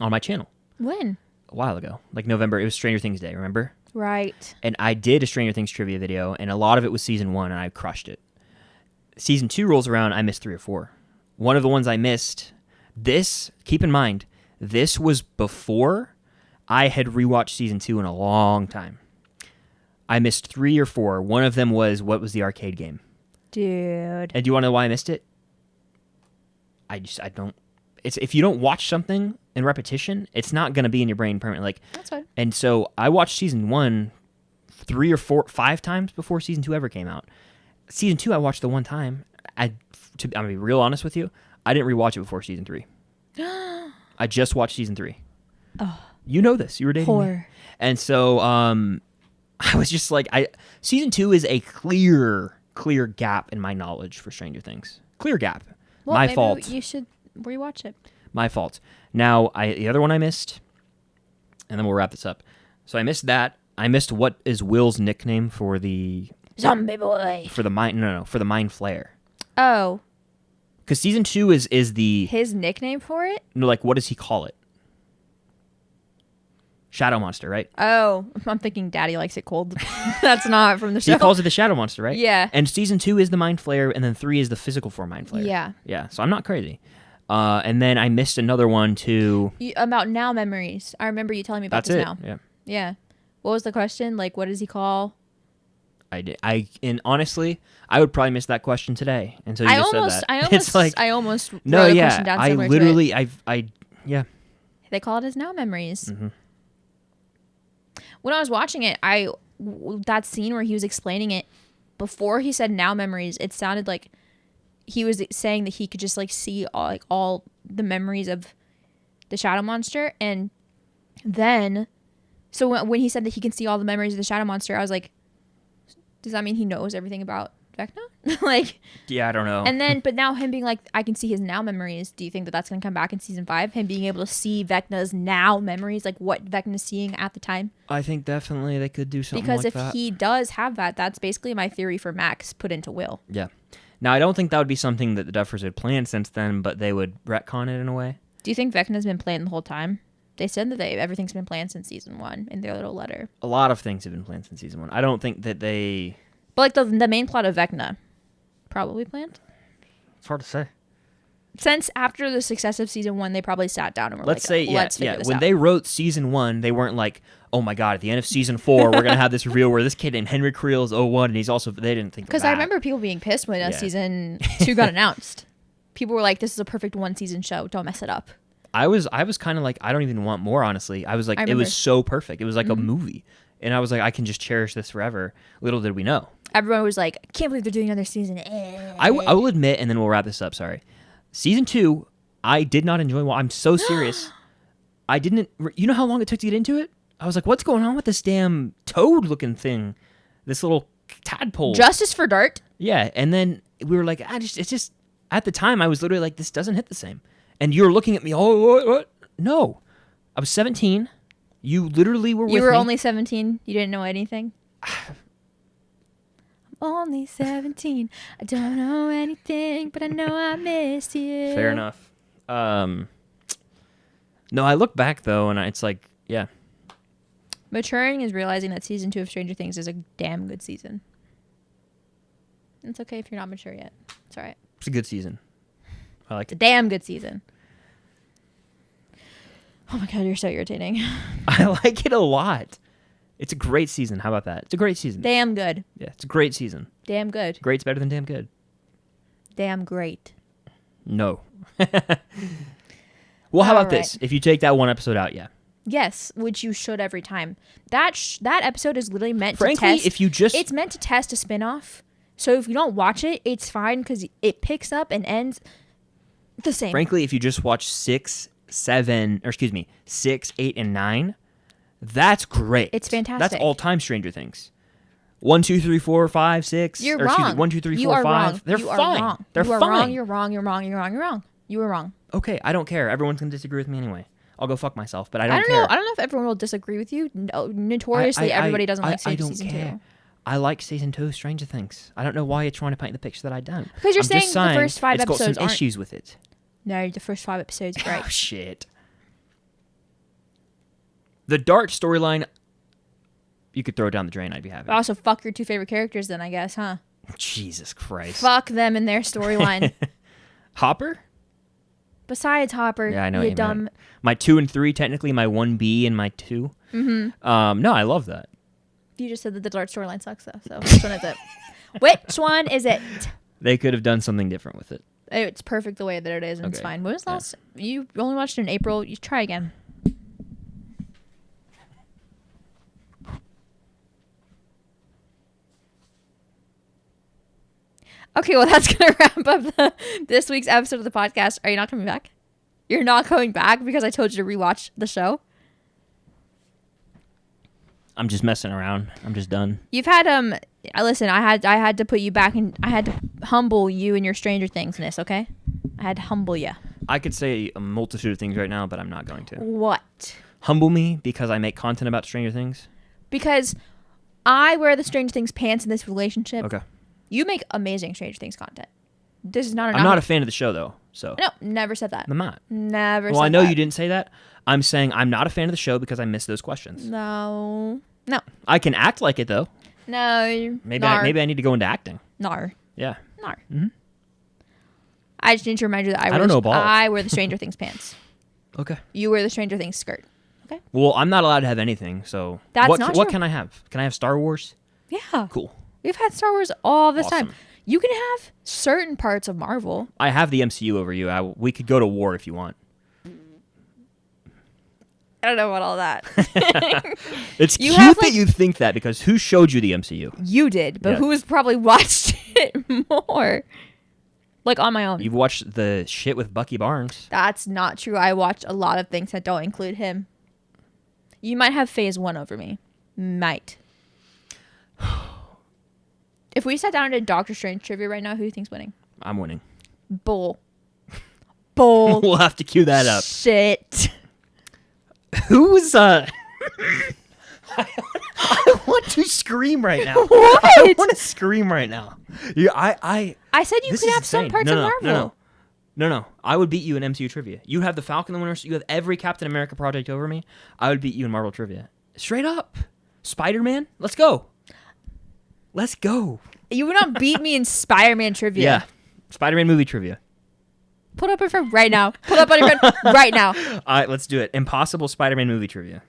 on my channel. When? A while ago. Like November. It was Stranger Things Day, remember? Right. And I did a Stranger Things trivia video, and a lot of it was season 1, and I crushed it. Season 2 rolls around, I missed 3 or 4. One of the ones I missed, keep in mind, this was before I had rewatched season 2 in a long time. I missed 3 or 4. One of them was, what was the arcade game? Dude. And do you want to know why I missed it? I don't. It's if you don't watch something in repetition, it's not going to be in your brain permanently. Like, that's fine. And so I watched season 1 3 or 4, 5 times before season 2 ever came out. Season 2 I watched the one time. I'm gonna be real honest with you. I didn't rewatch it before season 3. I just watched season 3. Oh. You know this. You were dating me. And so I was just like, season 2 is a clear gap in my knowledge for Stranger Things. Clear gap. Well, my maybe fault. You should rewatch it. My fault. Now, the other one I missed, and then we'll wrap this up. So I missed that. I missed what is Will's nickname for the zombie boy. For the mind for the mind flayer. Oh. Because season 2 is the his nickname for it? No, like what does he call it? Shadow Monster, right? Oh, I'm thinking Daddy likes it cold. That's not from the show. He calls it the Shadow Monster, right? Yeah. And season 2 is the Mind Flayer, and then 3 is the physical form Mind Flayer. Yeah. Yeah, so I'm not crazy. And then I missed another one too. About now memories. I remember you telling me about That's this it. now. Yeah. Yeah. What was the question? Like, what does he call? And honestly, I would probably miss that question today until you just said that. I almost no, wrote a yeah. question down I similar literally, to it. yeah. They call it as now memories. Mm-hmm. When I was watching it, that scene where he was explaining it, before he said now memories, it sounded like he was saying that he could just like see all the memories of the Shadow Monster, and then so when he said that he can see all the memories of the Shadow Monster, I was like, does that mean he knows everything about Vecna? Like, yeah, I don't know. And then, but now him being like, I can see his now memories. Do you think that that's going to come back in season 5? Him being able to see Vecna's now memories, like what Vecna's seeing at the time? I think definitely they could do something because like that. Because if he does have that, that's basically my theory for Max put into Will. Yeah. Now, I don't think that would be something that the Duffers had planned since then, but they would retcon it in a way. Do you think Vecna's been planned the whole time? They said that everything's been planned since season 1 in their little letter. A lot of things have been planned since season 1. I don't think that they... But like the main plot of Vecna, probably planned? It's hard to say. Since after the success of season 1, they probably sat down and were let's figure this when out. They wrote season 1, they weren't like, oh my god, at the end of season 4, we're going to have this reveal where this kid named Henry Creel is 01, and he's also, they didn't think of that. Because I remember people being pissed when season 2 got announced. People were like, this is a perfect one-season show, don't mess it up. I was kind of like, I don't even want more, honestly. I was like, it was so perfect. It was like a movie. And I was like, I can just cherish this forever. Little did we know. Everyone was like, I can't believe they're doing another season. I will admit, and then we'll wrap this up, sorry. Season 2, I did not enjoy. I'm so serious. I didn't. You know how long it took to get into it? I was like, what's going on with this damn toad-looking thing? This little tadpole. Justice for Dart? Yeah, and then we were like, At the time, I was literally like, this doesn't hit the same. And you're looking at me, oh, what? No. I was 17. You literally were with me. You were only 17. You didn't know anything? I'm only 17. I don't know anything, but I know I missed you. Fair enough. No, I look back, though, and it's like, yeah. Maturing is realizing that season 2 of Stranger Things is a damn good season. It's okay if you're not mature yet. It's all right. It's a good season. I like It's a damn good season. Oh my God, you're so irritating. I like it a lot. It's a great season. How about that? It's a great season. Damn good. Yeah, it's a great season. Damn good. Great's better than damn good. Damn great. No. Well, how about this? If you take that one episode out, yeah. Yes, which you should every time. That episode is literally meant Frankly, to test. if you just... It's meant to test a spinoff. So if you don't watch it, it's fine because it picks up and ends the same. Frankly, if you just watch 6, 8, and 9, that's great. It's fantastic. That's all-time Stranger Things. 1, 2, 3, 4, 5, 6. You're or, wrong. 1, 2, 3, You 4, are 5. wrong. They're You fine. are wrong. They're you are fine. wrong. You're wrong. You're wrong. You're wrong. You're wrong. You were wrong. Okay, I don't care. Everyone's going to disagree with me anyway. I'll go fuck myself, but I don't care. know. I don't know if everyone will disagree with you. No, notoriously, everybody doesn't like season 2. I like season 2 of Stranger Things. I don't know why you're trying to paint the picture that I don't. Because you're I'm saying just the first 5 it's episodes got some aren't. issues with it. No, the first 5 episodes are great. Oh, shit. The Dart storyline, you could throw it down the drain. I'd be happy. But also, fuck your 2 favorite characters then, I guess, huh? Jesus Christ. Fuck them and their storyline. Hopper? Besides Hopper, Yeah, I know you what you dumb. meant. My 2 and 3, technically my 1B and my 2. Mm-hmm. No, I love that. You just said that the Dart storyline sucks, though. So which one is it? Which one is it? They could have done something different with it. It's perfect the way that it is, and it's Okay. fine. When was the last? You only watched it in April. You try again. Okay, well, that's going to wrap up this week's episode of the podcast. Are you not coming back? You're not coming back because I told you to rewatch the show? I'm just messing around. I'm just done. You've had, listen, I had to put you back and I had to humble you in your Stranger Things-ness, okay? I had to humble you. I could say a multitude of things right now, but I'm not going to. What? Humble me because I make content about Stranger Things? Because I wear the Stranger Things pants in this relationship. Okay. You make amazing Stranger Things content. This is not an I'm not a fan of the show, though, so... No, never said that. I'm not. Never said that. Well, I know you didn't say that. I'm saying I'm not a fan of the show because I miss those questions. No. No. I can act like it, though. No. Maybe I need to go into acting. Nar. Yeah. Nar. Mm-hmm. I just need to remind you that I wear the Stranger Things pants. Okay. You wear the Stranger Things skirt. Okay? Well, I'm not allowed to have anything, so... That's what, not What true. can I have? Can I have Star Wars? Yeah. Cool. We've had Star Wars all this time. Awesome. You can have certain parts of Marvel. I have the MCU over you. We could go to war if you want. I don't know about all that. It's You cute have, that you think that because who showed you the MCU? You did, but Yeah. who's probably watched it more? Like on my own. You've watched the shit with Bucky Barnes. That's not true. I watch a lot of things that don't include him. You might have phase 1 over me. Might. If we sat down and did Doctor Strange trivia right now, who do you think's winning? I'm winning. Bull. Bull. We'll have to cue that up. Shit. Who's I want to scream right now. What? I want to scream right now. Yeah, I said you this could is have some insane. parts of Marvel. No. I would beat you in MCU trivia. You have the Falcon and the Winter. You have every Captain America project over me. I would beat you in Marvel trivia. Straight up. Spider-Man. Let's go. Let's go. You would not beat me in Spider-Man trivia. Yeah. Spider-Man movie trivia. Put up your phone right now. Put up on your phone right now. All right, let's do it. Impossible Spider-Man movie trivia.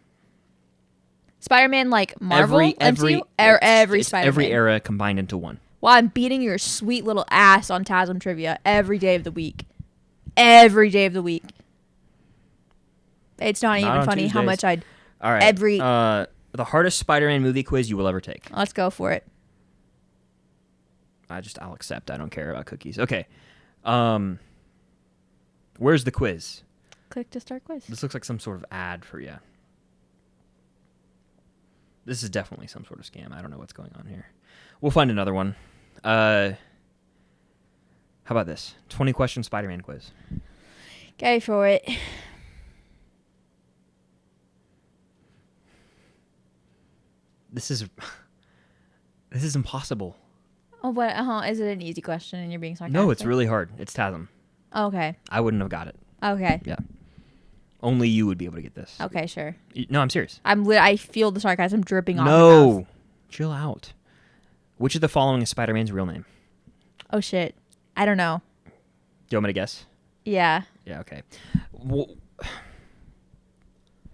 Spider-Man like Marvel, MCU, or every it's Spider-Man. every era combined into one. While I'm beating your sweet little ass on TASM trivia every day of the week. Every day of the week. It's not even funny how much I'd... All right. The hardest Spider-Man movie quiz you will ever take. Let's go for it. I'll accept. I don't care about cookies. Okay. Where's the quiz? Click to start quiz. This looks like some sort of ad for you. This is definitely some sort of scam. I don't know what's going on here. We'll find another one. How about this? 20-question Spider-Man quiz. Go for it. This is impossible. Oh, what? Is it an easy question and you're being sarcastic? No, it's really hard. It's TASM. Okay. I wouldn't have got it. Okay. Yeah. Only you would be able to get this. Okay, sure. No, I'm serious. I feel the sarcasm dripping off your mouth. No. Chill out. Which of the following is Spider-Man's real name? Oh, shit. I don't know. Do you want me to guess? Yeah. Yeah, okay.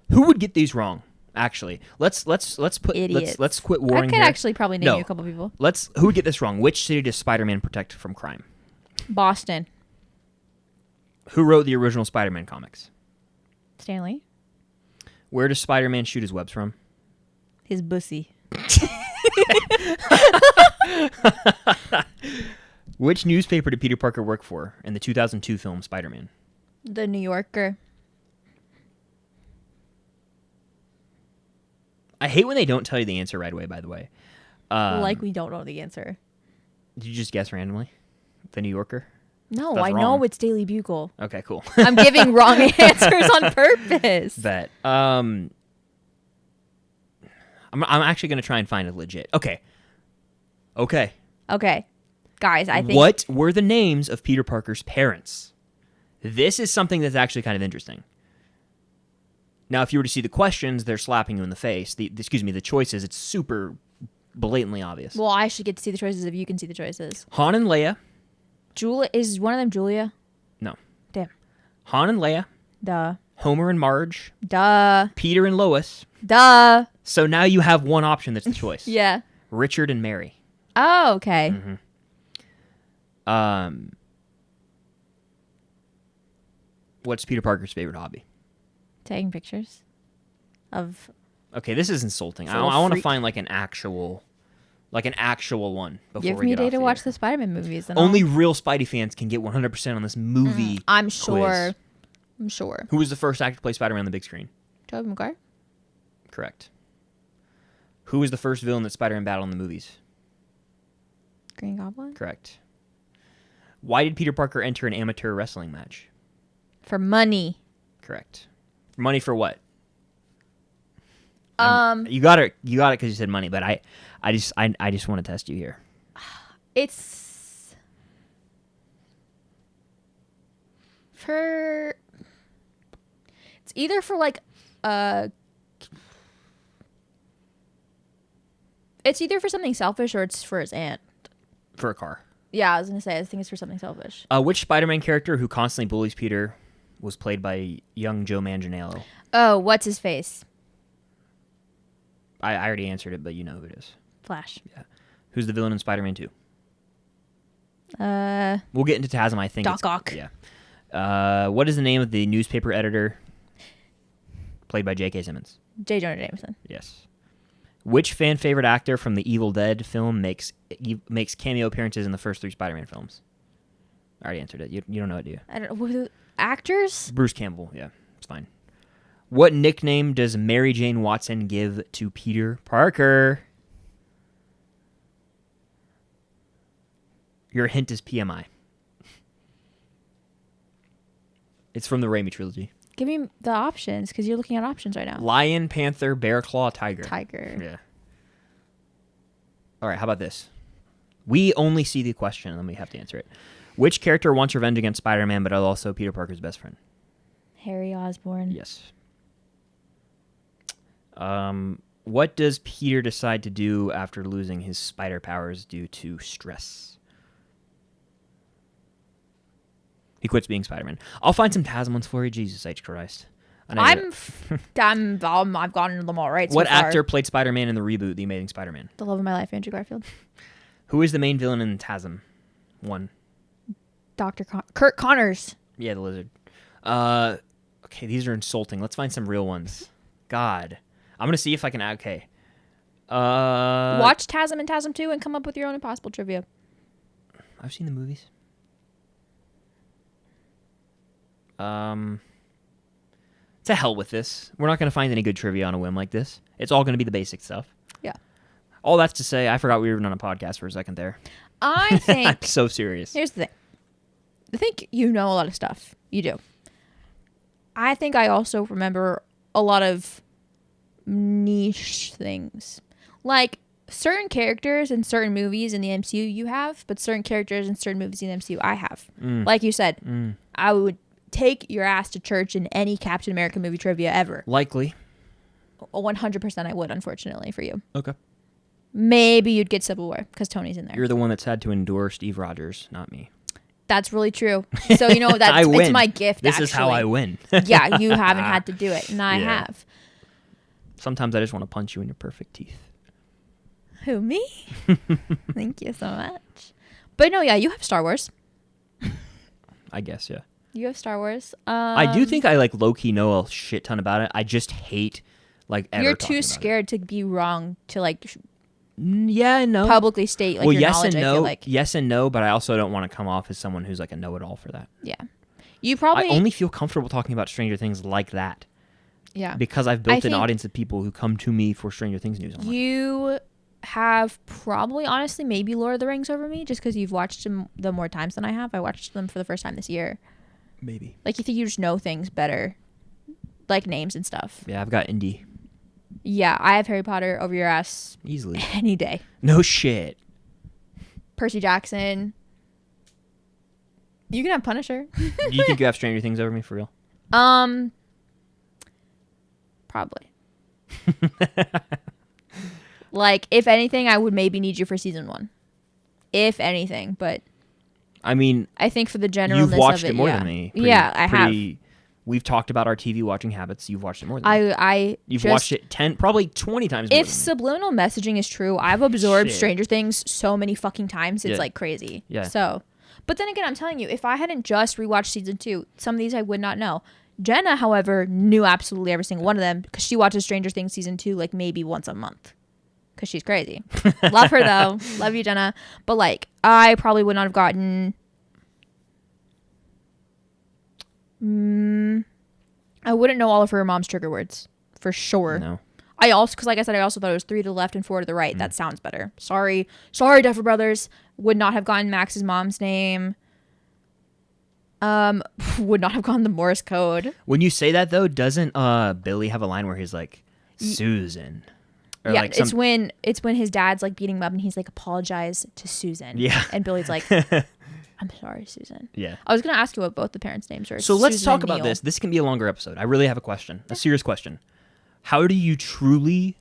Who would get these wrong? Actually, let's put Idiots. let's quit warring I could here. actually probably name you a couple people. Who would get this wrong? Which city does Spider-Man protect from crime? Boston. Who wrote the original Spider-Man comics? Stanley. Where does Spider-Man shoot his webs from? His bussy. Which newspaper did Peter Parker work for in the 2002 film Spider-Man? The New Yorker. I hate when they don't tell you the answer right away, by the way. Like we don't know the answer. Did you just guess randomly? The New Yorker? No, That's I wrong. know it's Daily Bugle. Okay, cool. I'm giving wrong answers on purpose. Bet. I'm actually going to try and find a legit. Okay. Guys, I think... What were the names of Peter Parker's parents? This is something that's actually kind of interesting. Now, if you were to see the questions, they're slapping you in the face. The choices, it's super blatantly obvious. Well, I should get to see the choices if you can see the choices. Han and Leia. Julia, is one of them Julia? No. Damn. Han and Leia. Duh. Homer and Marge. Duh. Peter and Lois. Duh. So now you have one option that's the choice. Yeah. Richard and Mary. Oh, okay. Mm-hmm. What's Peter Parker's favorite hobby? Taking pictures of... Okay, this is insulting. It's a I little want to freak. find like an actual one before Give we me a get day off to the watch air. the Spider-Man movies. And Only real Spidey fans can get 100% on this movie. I'm sure. quiz. I'm sure. Who was the first actor to play Spider-Man on the big screen? Tobey Maguire? Correct. Who was the first villain that Spider-Man battled in the movies? Green Goblin? Correct. Why did Peter Parker enter an amateur wrestling match? For money. Correct. Money for what? You got it because you said money, but I just want to test you here. It's for... It's either for like it's either for something selfish or it's for his aunt. For a car. Yeah, I was gonna say I think it's for something selfish. Which Spider-Man character who constantly bullies Peter was played by young Joe Manganiello? Oh, what's his face? I already answered it, but you know who it is. Flash. Yeah. Who's the villain in Spider-Man 2? Uh, We'll get into TASM, I think. Doc Ock. Yeah. What is the name of the newspaper editor played by J.K. Simmons? J. Jonah Jameson. Yes. Which fan favorite actor from the Evil Dead film makes cameo appearances in the first 3 Spider-Man films? I already answered it. You don't know it, do you? I don't know. Actors? Bruce Campbell. Yeah, it's fine. What nickname does Mary Jane Watson give to Peter Parker? Your hint is PMI. It's from the Raimi trilogy. Give me the options, because you're looking at options right now. Lion, panther, bear, claw, tiger. Tiger. Yeah. All right, how about this? We only see the question, and then we have to answer it. Which character wants revenge against Spider-Man, but is also Peter Parker's best friend? Harry Osborn. Yes. What does Peter decide to do after losing his spider powers due to stress? He quits being Spider-Man. I'll find some TASM ones for you. Jesus H. Christ. I've gotten into them all right so What far. actor played Spider-Man in the reboot, The Amazing Spider-Man? The love of my life, Andrew Garfield. Who is the main villain in TASM 1? Kurt Connors. Yeah, the lizard. Okay, these are insulting. Let's find some real ones. God. I'm going to see if I can... Okay. Watch TASM and TASM 2 and come up with your own impossible trivia. I've seen the movies. To hell with this. We're not going to find any good trivia on a whim like this. It's all going to be the basic stuff. Yeah. All that's to say, I forgot we were on a podcast for a second there. I think... I'm so serious. Here's the thing. I think you know a lot of stuff. You do. I think I also remember a lot of niche things. Like certain characters in certain movies in the MCU you have, but certain characters in certain movies in the MCU I have. Like you said, I would take your ass to church in any Captain America movie trivia ever. Likely. 100% I would, unfortunately, for you. Okay. Maybe you'd get Civil War because Tony's in there. You're the one that's had to endure Steve Rogers, not me. That's really true. So, you know, that's it's my gift, This is how I win. Yeah, you haven't had to do it, and I have. Sometimes I just want to punch you in your perfect teeth. Who, me? Thank you so much. But no, yeah, you have Star Wars. I guess, yeah. You have Star Wars. I do think I like low-key know a shit ton about it. I just hate like ever You're talking too about scared to be wrong to like yeah and no. publicly state like your yes knowledge. and no. I feel like. Yes and no, but I also don't want to come off as someone who's like a know-it-all for that. Yeah. You probably I only feel comfortable talking about Stranger Things like that. Yeah. Because I've built an audience of people who come to me for Stranger Things news. You have probably, honestly, maybe Lord of the Rings over me just because you've watched them more times than I have. I watched them for the first time this year. Maybe. Like, you think you just know things better, like names and stuff. Yeah, I've got indie. Yeah, I have Harry Potter over your ass easily any day. No shit. Percy Jackson. You can have Punisher. Do you think you have Stranger Things over me for real? Probably. Like, if anything, I would maybe need you for season 1. If anything, but I mean, I think for the generalness you've watched of it, it more yeah. than me. I have. We've talked about our TV watching habits. You've watched it more than me. You've watched it 10, probably 20 times more If than subliminal messaging is true, I've absorbed Shit. Stranger Things so many fucking times. It's like crazy. Yeah. So, but then again, I'm telling you, if I hadn't just rewatched season 2, some of these I would not know. Jenna, however, knew absolutely every single one of them because she watches Stranger Things season 2 like maybe once a month because she's crazy. Love her though. Love you, Jenna. But like, I probably would not have gotten. I wouldn't know all of her mom's trigger words for sure. No. I also, because like I said, I also thought it was 3 to the left and 4 to the right. That sounds better. Sorry, Duffer Brothers. Would not have gotten Max's mom's name. Would not have gotten the Morse code. When you say that though, doesn't Billy have a line where he's like, Susan? Or Yeah, like it's when his dad's like beating him up and he's like, apologize to Susan. Yeah. And Billy's like, I'm sorry, Susan. Yeah. I was gonna ask you what both the parents' names are. So let's Susan talk and about Neil. this. This can be a longer episode. I really have a question, a serious question. How do you truly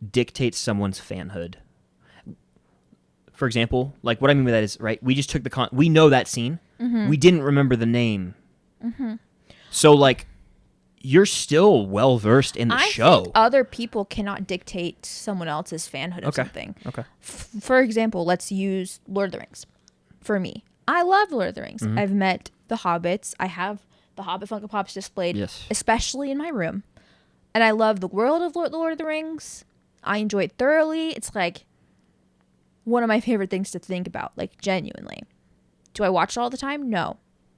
dictate someone's fanhood? For example, like what I mean by that is, right, we just took we know that scene. We didn't remember the name. So like, you're still well versed in the show. I think other people cannot dictate someone else's fanhood of something. Okay. For example, let's use Lord of the Rings. For me, I love Lord of the Rings. I've met the Hobbits. I have the Hobbit Funko Pops displayed, especially in my room. And I love the world of Lord of the Rings. I enjoy it thoroughly. It's like one of my favorite things to think about, like genuinely. Do I watch it all the time? No.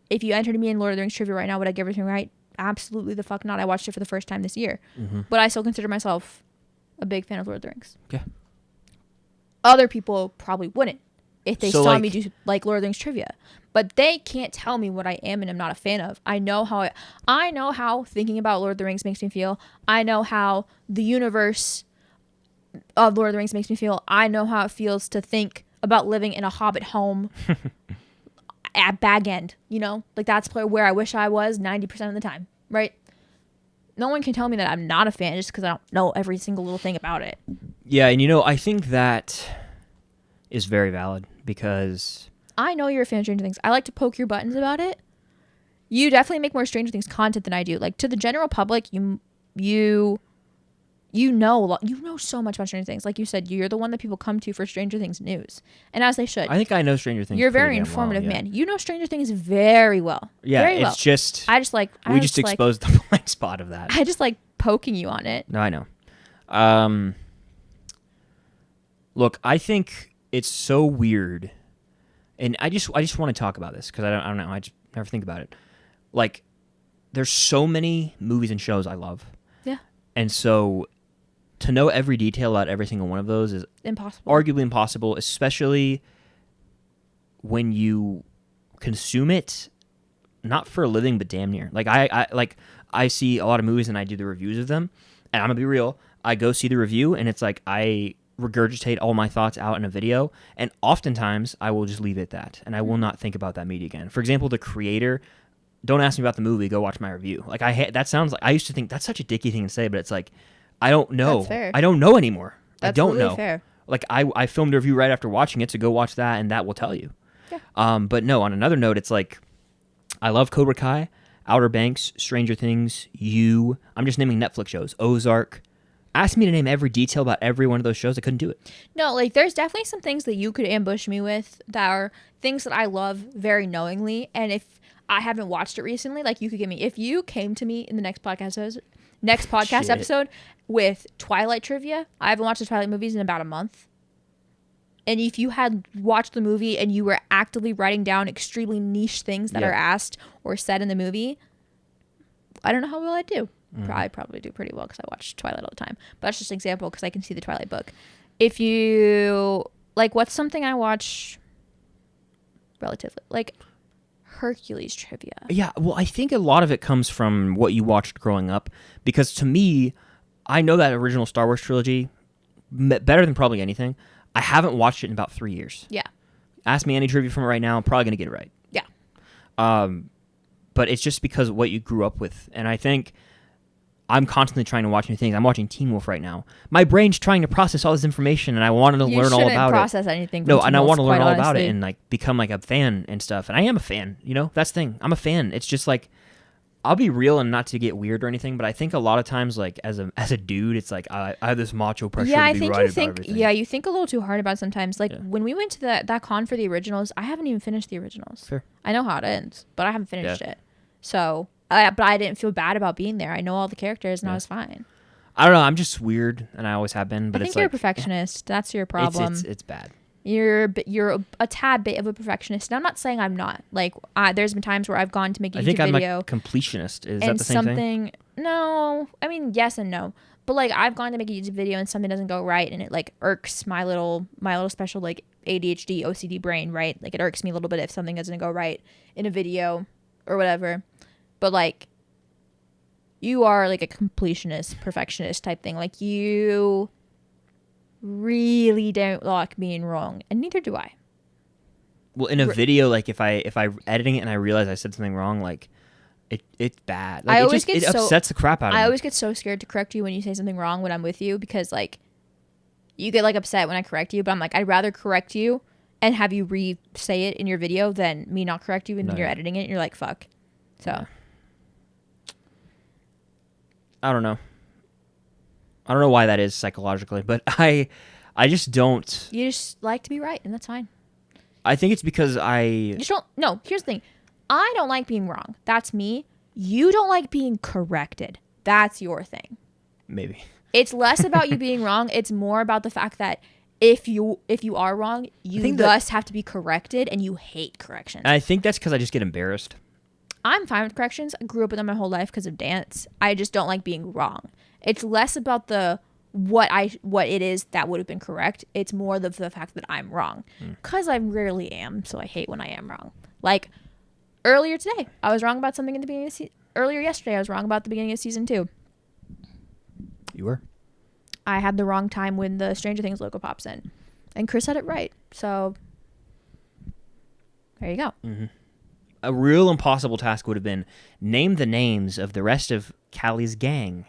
If you entered me in Lord of the Rings trivia right now, would I get everything right? Absolutely the fuck not. I watched it for the first time this year. But I still consider myself a big fan of Lord of the Rings. Okay. Other people probably wouldn't if they saw like, me do like Lord of the Rings trivia. But they can't tell me what I am and am not a fan of. I know how thinking about Lord of the Rings makes me feel. I know how the universe of Lord of the Rings makes me feel. I know how it feels to think about living in a hobbit home at Bag End, you know? Like that's where I wish I was 90% of the time, right? No one can tell me that I'm not a fan just because I don't know every single little thing about it. Yeah, and you know, I think that is very valid because I know you're a fan of Stranger Things. I like to poke your buttons about it. You definitely make more Stranger Things content than I do. Like to the general public, you know a lot. You know so much about Stranger Things. Like you said, you're the one that people come to for Stranger Things news, and as they should. I think I know Stranger Things. You're a very pretty damn informative well, yeah. man. You know Stranger Things very well. Yeah, very it's well. just we just exposed the blind spot of that. I just like poking you on it. No, I know. Look, I think it's so weird, and I just want to talk about this because I don't know. I just never think about it. Like, there's so many movies and shows I love. Yeah. And so, to know every detail about every single one of those is impossible. Arguably impossible, especially when you consume it not for a living, but damn near. Like I see a lot of movies and I do the reviews of them, and I'm gonna be real. I go see the review and it's like I regurgitate all my thoughts out in a video, and oftentimes I will just leave it at that, and I will not think about that media again. For example, the creator. Don't ask me about the movie. Go watch my review. Like that sounds like I used to think that's such a dicky thing to say, but it's like I don't know. That's fair. I don't know anymore. That's I don't really know. fair. Like I filmed a review right after watching it, so go watch that, and that will tell you. Yeah. But no. On another note, it's like I love Cobra Kai, Outer Banks, Stranger Things, You. I'm just naming Netflix shows. Ozark. Ask me to name every detail about every one of those shows. I couldn't do it. No, like there's definitely some things that you could ambush me with that are things that I love very knowingly, and if I haven't watched it recently, like you could give me, if you came to me in the next podcast episode with Twilight trivia, I haven't watched the Twilight movies in about a month. And if you had watched the movie and you were actively writing down extremely niche things that are asked or said in the movie, I don't know how well I'd do. Probably do pretty well because I watch Twilight all the time. But that's just an example because I can see the Twilight book. If you, like, what's something I watch relatively? Like, Hercules trivia. Yeah, well, I think a lot of it comes from what you watched growing up, because to me, I know that original Star Wars trilogy better than probably anything. I haven't watched it in about 3 years. Yeah. Ask me any trivia from it right now, I'm probably going to get it right. Yeah. But it's just because of what you grew up with, and I think I'm constantly trying to watch new things. I'm watching Teen Wolf right now. My brain's trying to process all this information, and I wanted to learn all about it. You shouldn't process anything. No, and I want to learn all about it and like become like a fan and stuff. And I am a fan. That's the thing. I'm a fan. It's just like I'll be real and not to get weird or anything, but I think a lot of times, like as a dude, it's like I have this macho pressure to be right about everything. Yeah, you think a little too hard about it sometimes. Like when we went to that con for the originals, I haven't even finished the originals. Fair. I know how it ends, but I haven't finished it. So. But I didn't feel bad about being there. I know all the characters, and I was fine. I don't know. I'm just weird, and I always have been. But I think you're a perfectionist. That's your problem. It's bad. You're a tad bit of a perfectionist. And I'm not saying I'm not. Like, there's been times where I've gone to make a YouTube video. I think I'm a completionist. Is that the same thing? No. I mean, yes and no. But like, I've gone to make a YouTube video and something doesn't go right, and it like irks my little special like ADHD OCD brain, right? Like, it irks me a little bit if something doesn't go right in a video or whatever. But like, you are like a completionist, perfectionist type thing. Like, you really don't like being wrong, and neither do I. Well, in a video, like if I editing it and I realize I said something wrong, like it's bad. Like, it upsets the crap out of me. I always get so scared to correct you when you say something wrong when I'm with you, because like you get like upset when I correct you, but I'm like, I'd rather correct you and have you re-say it in your video than me not correct you and then you're editing it and you're like, fuck. So. Yeah. I don't know why that is psychologically, but I just don't. You just like to be right, and that's fine. I think it's because You just don't. No, here's the thing. I don't like being wrong. That's me. You don't like being corrected. That's your thing. Maybe. It's less about you being wrong. It's more about the fact that if you are wrong, you thus have to be corrected, and you hate corrections. I think that's because I just get embarrassed. I'm fine with corrections. I grew up with them my whole life because of dance. I just don't like being wrong. It's less about what it is that would have been correct. It's more the fact that I'm wrong, because I rarely am. So I hate when I am wrong. Like earlier today, I was wrong about something in the beginning of earlier yesterday, I was wrong about the beginning of season 2. You were? I had the wrong time when the Stranger Things logo pops in, and Chris had it right. So there you go. Mm-hmm. A real impossible task would have been name the names of the rest of Callie's gang.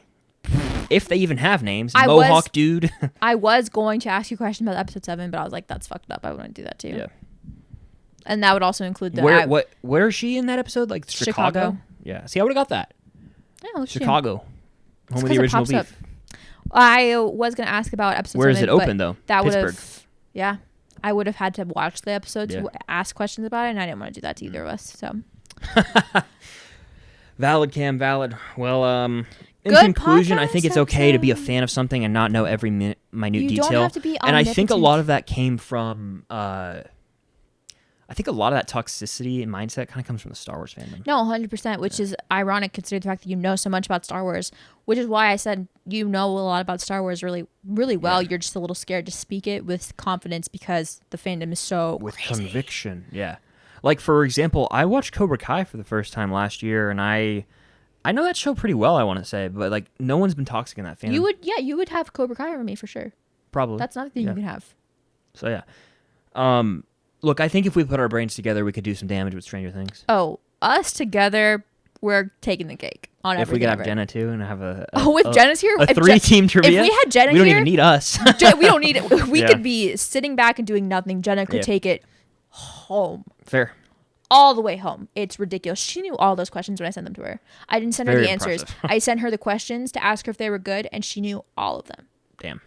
If they even have names. Mohawk dude. I was going to ask you a question about episode 7, but I was like, that's fucked up. I wouldn't do that too. Yeah. And that would also include the... Where is she in that episode? Like Chicago? Yeah. See, I would have got that. Yeah, Chicago. Home of the original beef. Up. I was going to ask about episode 7. Where is it open, though? That Pittsburgh. Yeah. I would have had to watch the episode to ask questions about it, and I didn't want to do that to either of us. So, valid, Cam, valid. Well, in Good conclusion, I think it's okay to be a Harrington. fan of something and not know every minute detail. You don't have to be and I think a omnipotent. lot of that came from. I think a lot of that toxicity and mindset kind of comes from the Star Wars fandom. No, 100%, which is ironic considering the fact that you know so much about Star Wars, which is why I said you know a lot about Star Wars really, really well. Yeah. You're just a little scared to speak it with confidence because the fandom is so with crazy. Conviction. Yeah. Like, for example, I watched Cobra Kai for the first time last year, and I know that show pretty well, I want to say, but like no one's been toxic in that fandom. You would have Cobra Kai over me for sure. Probably. That's another thing you can have. So yeah. Look, I think if we put our brains together, we could do some damage with Stranger Things. Oh, us together, we're taking the cake on everything. If we could have Jenna too and have if Jenna's here, a 3-team trivia. If we had Jenna we don't here, even need us. we don't need it. We could be sitting back and doing nothing. Jenna could take it home. Fair. All the way home. It's ridiculous. She knew all those questions when I sent them to her. I didn't send her the answers. I sent her the questions to ask her if they were good, and she knew all of them. Damn.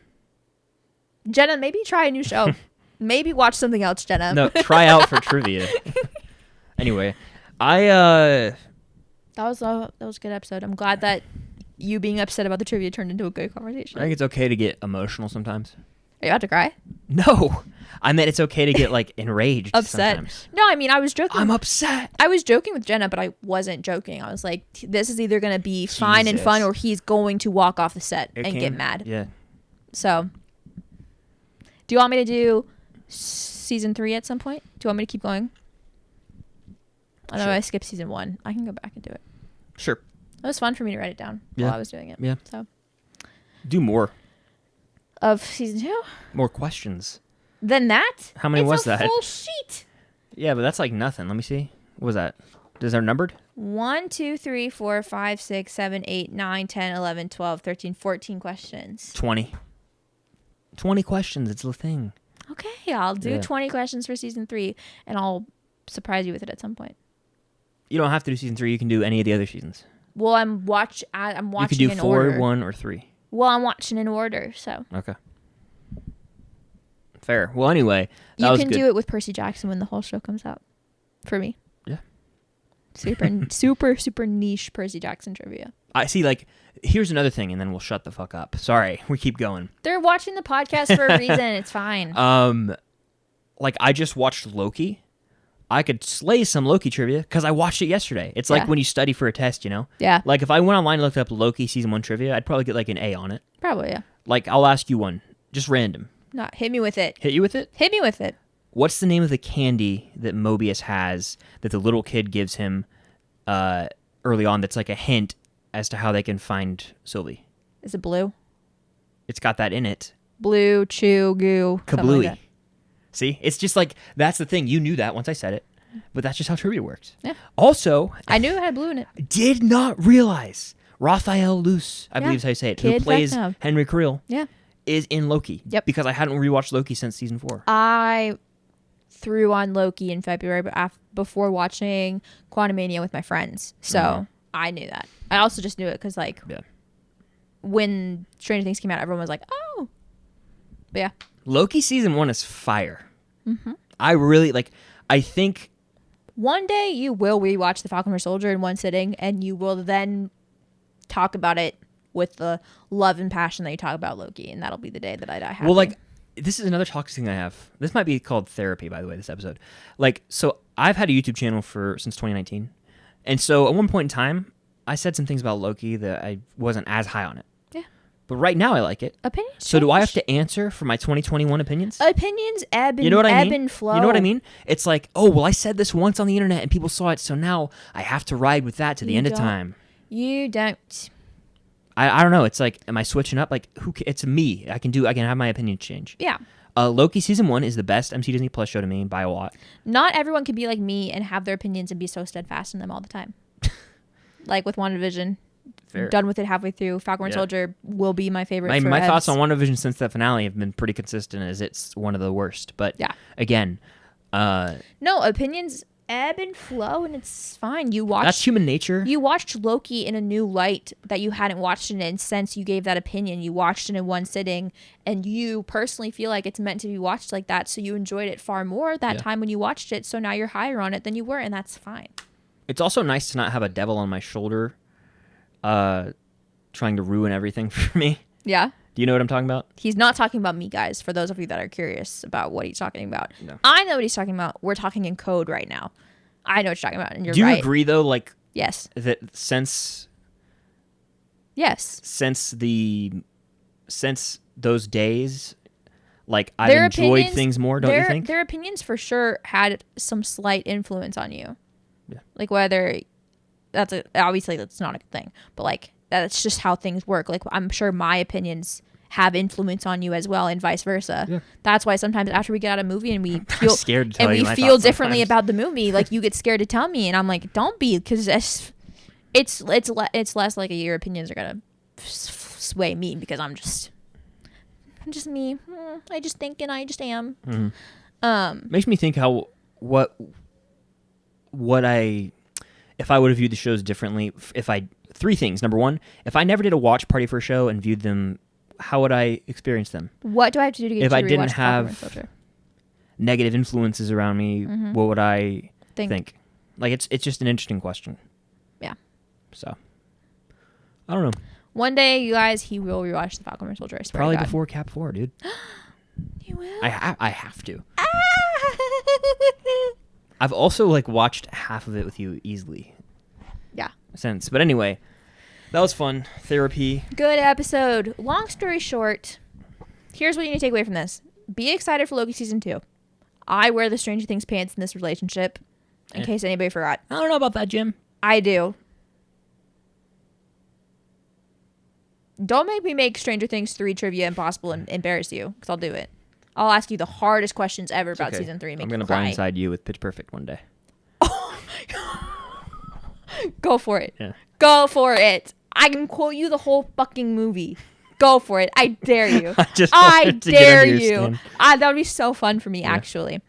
Jenna, maybe try a new show. Maybe watch something else, Jenna. No, try out for trivia. Anyway, that was a good episode. I'm glad that you being upset about the trivia turned into a good conversation. I think it's okay to get emotional sometimes. Are you about to cry? No. I meant it's okay to get like enraged upset. Sometimes. No, I mean I was joking. I'm upset. I was joking with Jenna, but I wasn't joking. I was like, this is either gonna be fine and fun, or he's going to walk off the set and get mad. Yeah. So, do you want me to do season 3 at some point? Do you want me to keep going? I know I skipped season 1. I can go back and do it. Sure. It was fun for me to write it down while I was doing it. Yeah. So, do more. Of season 2? More questions. Than that? How many was that? It's a full sheet. Yeah, but that's like nothing. Let me see. What was that? Is there numbered? 1, 2, 3, 4, 5, 6, 7, 8, 9, 10, 11, 12, 13, 14 questions. 20. 20 questions. It's the thing. Okay, I'll do 20 questions for season 3, and I'll surprise you with it at some point. You don't have to do season 3. You can do any of the other seasons. Well, I'm watching you could do in 4, order. 1, or 3. Well, I'm watching in order, so. Okay. Fair. Well, anyway, that you was can good. do it with Percy Jackson when the whole show comes out. For me. Yeah. Super niche Percy Jackson trivia. I see. Like, here's another thing, and then we'll shut the fuck up. Sorry, we keep going. They're watching the podcast for a reason. It's fine. Like I just watched Loki. I could slay some Loki trivia because I watched it yesterday. It's like when you study for a test, you know? Yeah. Like if I went online and looked up Loki season 1 trivia, I'd probably get like an A on it. Probably, yeah. Like I'll ask you one, just random. No, hit me with it. Hit you with it? Hit me with it. What's the name of the candy that Mobius has that the little kid gives him early on that's like a hint as to how they can find Sylvie? Is it blue? It's got that in it. Blue, chew, goo. Kablooey. Like See? It's just like, that's the thing. You knew that once I said it. But that's just how trivia works. Yeah. Also, I knew it had blue in it. Did not realize Raphael Luce, I believe is how you say it, who plays Henry Creel, is in Loki. Yep. Because I hadn't rewatched Loki since season 4. I threw on Loki in February before watching Quantumania with my friends. So I knew that. I also just knew it because, like, when Stranger Things came out, everyone was like, oh. But yeah. Loki season 1 is fire. Mm-hmm. I really, like, I think... One day you will rewatch The Falcon and Soldier in one sitting, and you will then talk about it with the love and passion that you talk about Loki, and that'll be the day that I die happy. Well, like, this is another toxic thing I have. This might be called therapy, by the way, this episode. Like, so I've had a YouTube channel since 2019, and so at one point in time, I said some things about Loki that I wasn't as high on it. Yeah. But right now I like it. Opinions So change. do I have to answer for my 2021 opinions? Opinions ebb and, you know what I mean? and flow. You know what I mean? It's like, oh, well, I said this once on the internet and people saw it, so now I have to ride with that to the end of time. You don't. I don't know. It's like, am I switching up? Like, it's me. I can have my opinion change. Yeah. Loki season 1 is the best MC Disney Plus show to me by a lot. Not everyone can be like me and have their opinions and be so steadfast in them all the time. Like with WandaVision. Fair. Done with it halfway through. Falcon and Soldier will be my favorite. My thoughts on WandaVision since the finale have been pretty consistent as it's one of the worst. But again. No, opinions ebb and flow and it's fine. That's human nature. You watched Loki in a new light that you hadn't watched it in since you gave that opinion. You watched it in one sitting and you personally feel like it's meant to be watched like that. So you enjoyed it far more that time when you watched it. So now you're higher on it than you were, and that's fine. It's also nice to not have a devil on my shoulder trying to ruin everything for me. Yeah. Do you know what I'm talking about? He's not talking about me, guys, for those of you that are curious about what he's talking about. No. I know what he's talking about. We're talking in code right now. I know what you're talking about, and you're right. Do you agree, though, like... Yes. That since... Yes. Since those days, Like, I've enjoyed things more, don't you think? Their opinions for sure had some slight influence on you. Yeah. Like, whether obviously that's not a good thing, but like, that's just how things work. Like, I'm sure my opinions have influence on you as well, and vice versa. Yeah. That's why sometimes after we get out of a movie and we feel scared to tell and you we my feel thoughts differently sometimes. about the movie, like you get scared to tell me, and I'm like, don't be, because it's less like your opinions are gonna sway me, because I'm just me. I just think and I just am. Mm-hmm. Makes me think how if I would have viewed the shows differently. Three things. Number one, if I never did a watch party for a show and viewed them, how would I experience them? What do I have to do to get if you I to didn't rewatch have negative influences around me? What would I think? Like, it's just an interesting question. Yeah. So I don't know. One day, you guys, he will rewatch the Falcon Winter Soldier. I swear Probably to God. before Cap 4, dude. You will. I have to. I've also like watched half of it with you easily. Yeah. Since, but anyway, that was fun. Therapy. Good episode. Long story short, here's what you need to take away from this. Be excited for Loki season 2. I wear the Stranger Things pants in this relationship, in case anybody forgot. I don't know about that, Jim. I do. Don't make me make Stranger Things 3 trivia impossible and embarrass you, because I'll do it. I'll ask you the hardest questions ever about season 3. I'm going to blindside you with Pitch Perfect one day. Go for it. Yeah. Go for it. I can quote you the whole fucking movie. Go for it. I dare you. I dare you. That would be so fun for me, actually.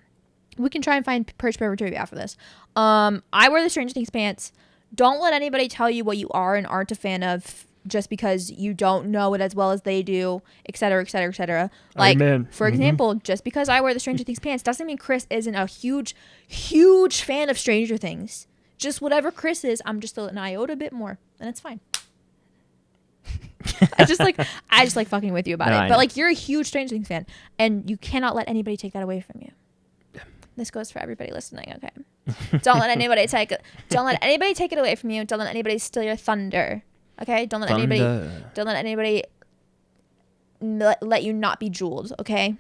We can try and find Pitch Perfect trivia after this. I wear the Stranger Things pants. Don't let anybody tell you what you are and aren't a fan of just because you don't know it as well as they do, et cetera, et cetera, et cetera. Like, for example, just because I wear the Stranger Things pants doesn't mean Chris isn't a huge, huge fan of Stranger Things. Just whatever Chris is, I'm just an iota bit more, and it's fine. I just like fucking with you about it. But like, you're a huge Stranger Things fan, and you cannot let anybody take that away from you. This goes for everybody listening, okay? Don't let anybody take it away from you. Don't let anybody steal your thunder. Okay? Don't let anybody let you not be jeweled, okay?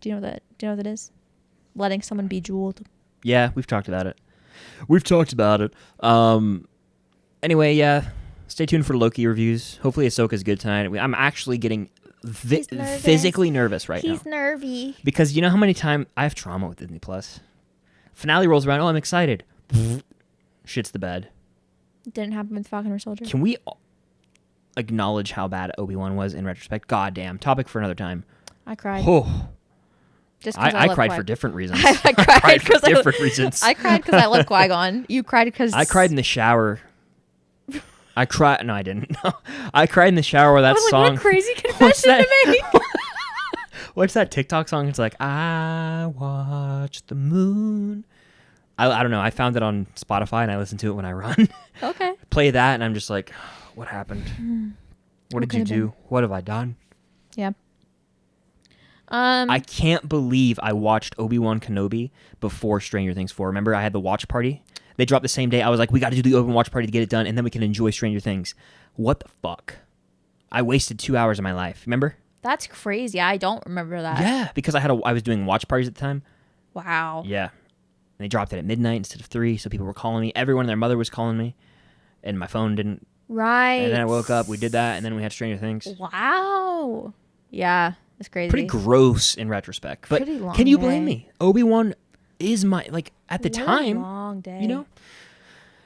Do you know what that is? Letting someone be jeweled. Yeah, we've talked about it. Anyway, yeah. Stay tuned for Loki reviews. Hopefully Ahsoka's good tonight. I'm actually getting physically nervous right now. He's nervy. Because you know how many times I have trauma with Disney Plus. Finale rolls around. Oh, I'm excited. Shit's the bed. Didn't happen with Falcon or Soldier. Can we acknowledge how bad Obi-Wan was in retrospect? Goddamn. Topic for another time. I cried. Oh. Just I cried for different reasons. I cried for different reasons. I cried because I love Qui-Gon. You cried because... I cried in the shower. I cried... No, I didn't. No. I cried in the shower with that song. What a crazy confession to make. What's that TikTok song? It's like, I watch the moon. I don't know. I found it on Spotify and I listen to it when I run. Okay. Play that and I'm just like, what happened? What did you do? What have I done? Yeah. I can't believe I watched Obi-Wan Kenobi before Stranger Things 4. Remember, I had the watch party? They dropped the same day. I was like, we got to do the Obi-Wan watch party to get it done, and then we can enjoy Stranger Things. What the fuck? I wasted 2 hours of my life. Remember? That's crazy. I don't remember that. Yeah, because I was doing watch parties at the time. Wow. Yeah. And they dropped it at midnight instead of 3, so people were calling me. Everyone and their mother was calling me, and my phone didn't. Right. And then I woke up, we did that, and then we had Stranger Things. Wow. Yeah. It's crazy. Pretty gross in retrospect. But long can you day. blame me? Obi-Wan is my, like, at the time. Long day. You know?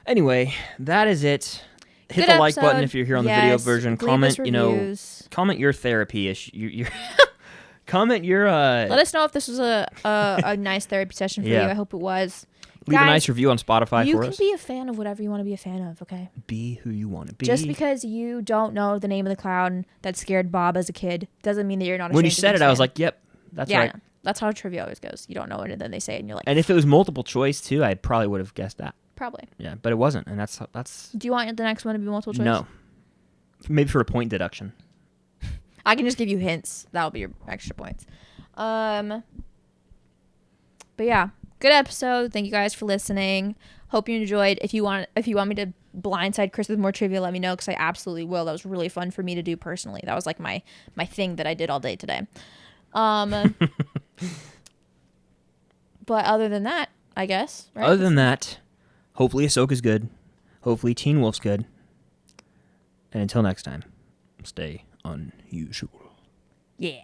Anyway, that is it. Hit Good the like episode. button if you're here on the video version. Leave Comment, us comment your therapy issue. Comment your Let us know if this was a nice therapy session for you. I hope it was. Leave Guys, a nice review on Spotify you for can us. be a fan of whatever you want to be a fan of, okay? Be who you want to be. Just because you don't know the name of the clown that scared Bob as a kid doesn't mean that you're not a When you Stranger said Things it, I was fan. like, yep, that's right. Yeah, that's how trivia always goes. You don't know it, and then they say it, and you're like... And if it was multiple choice, too, I probably would have guessed that. Probably. Yeah, but it wasn't, and that's... Do you want the next one to be multiple choice? No. Maybe for a point deduction. I can just give you hints. That'll be your extra points. But yeah, good episode. Thank you guys for listening. Hope you enjoyed. If you want me to blindside Chris with more trivia, let me know, because I absolutely will. That was really fun for me to do personally. That was like my thing that I did all day today. But other than that, I guess. Right? Other than that, hopefully Ahsoka's good. Hopefully Teen Wolf's good. And until next time, stay unusual. Yeah.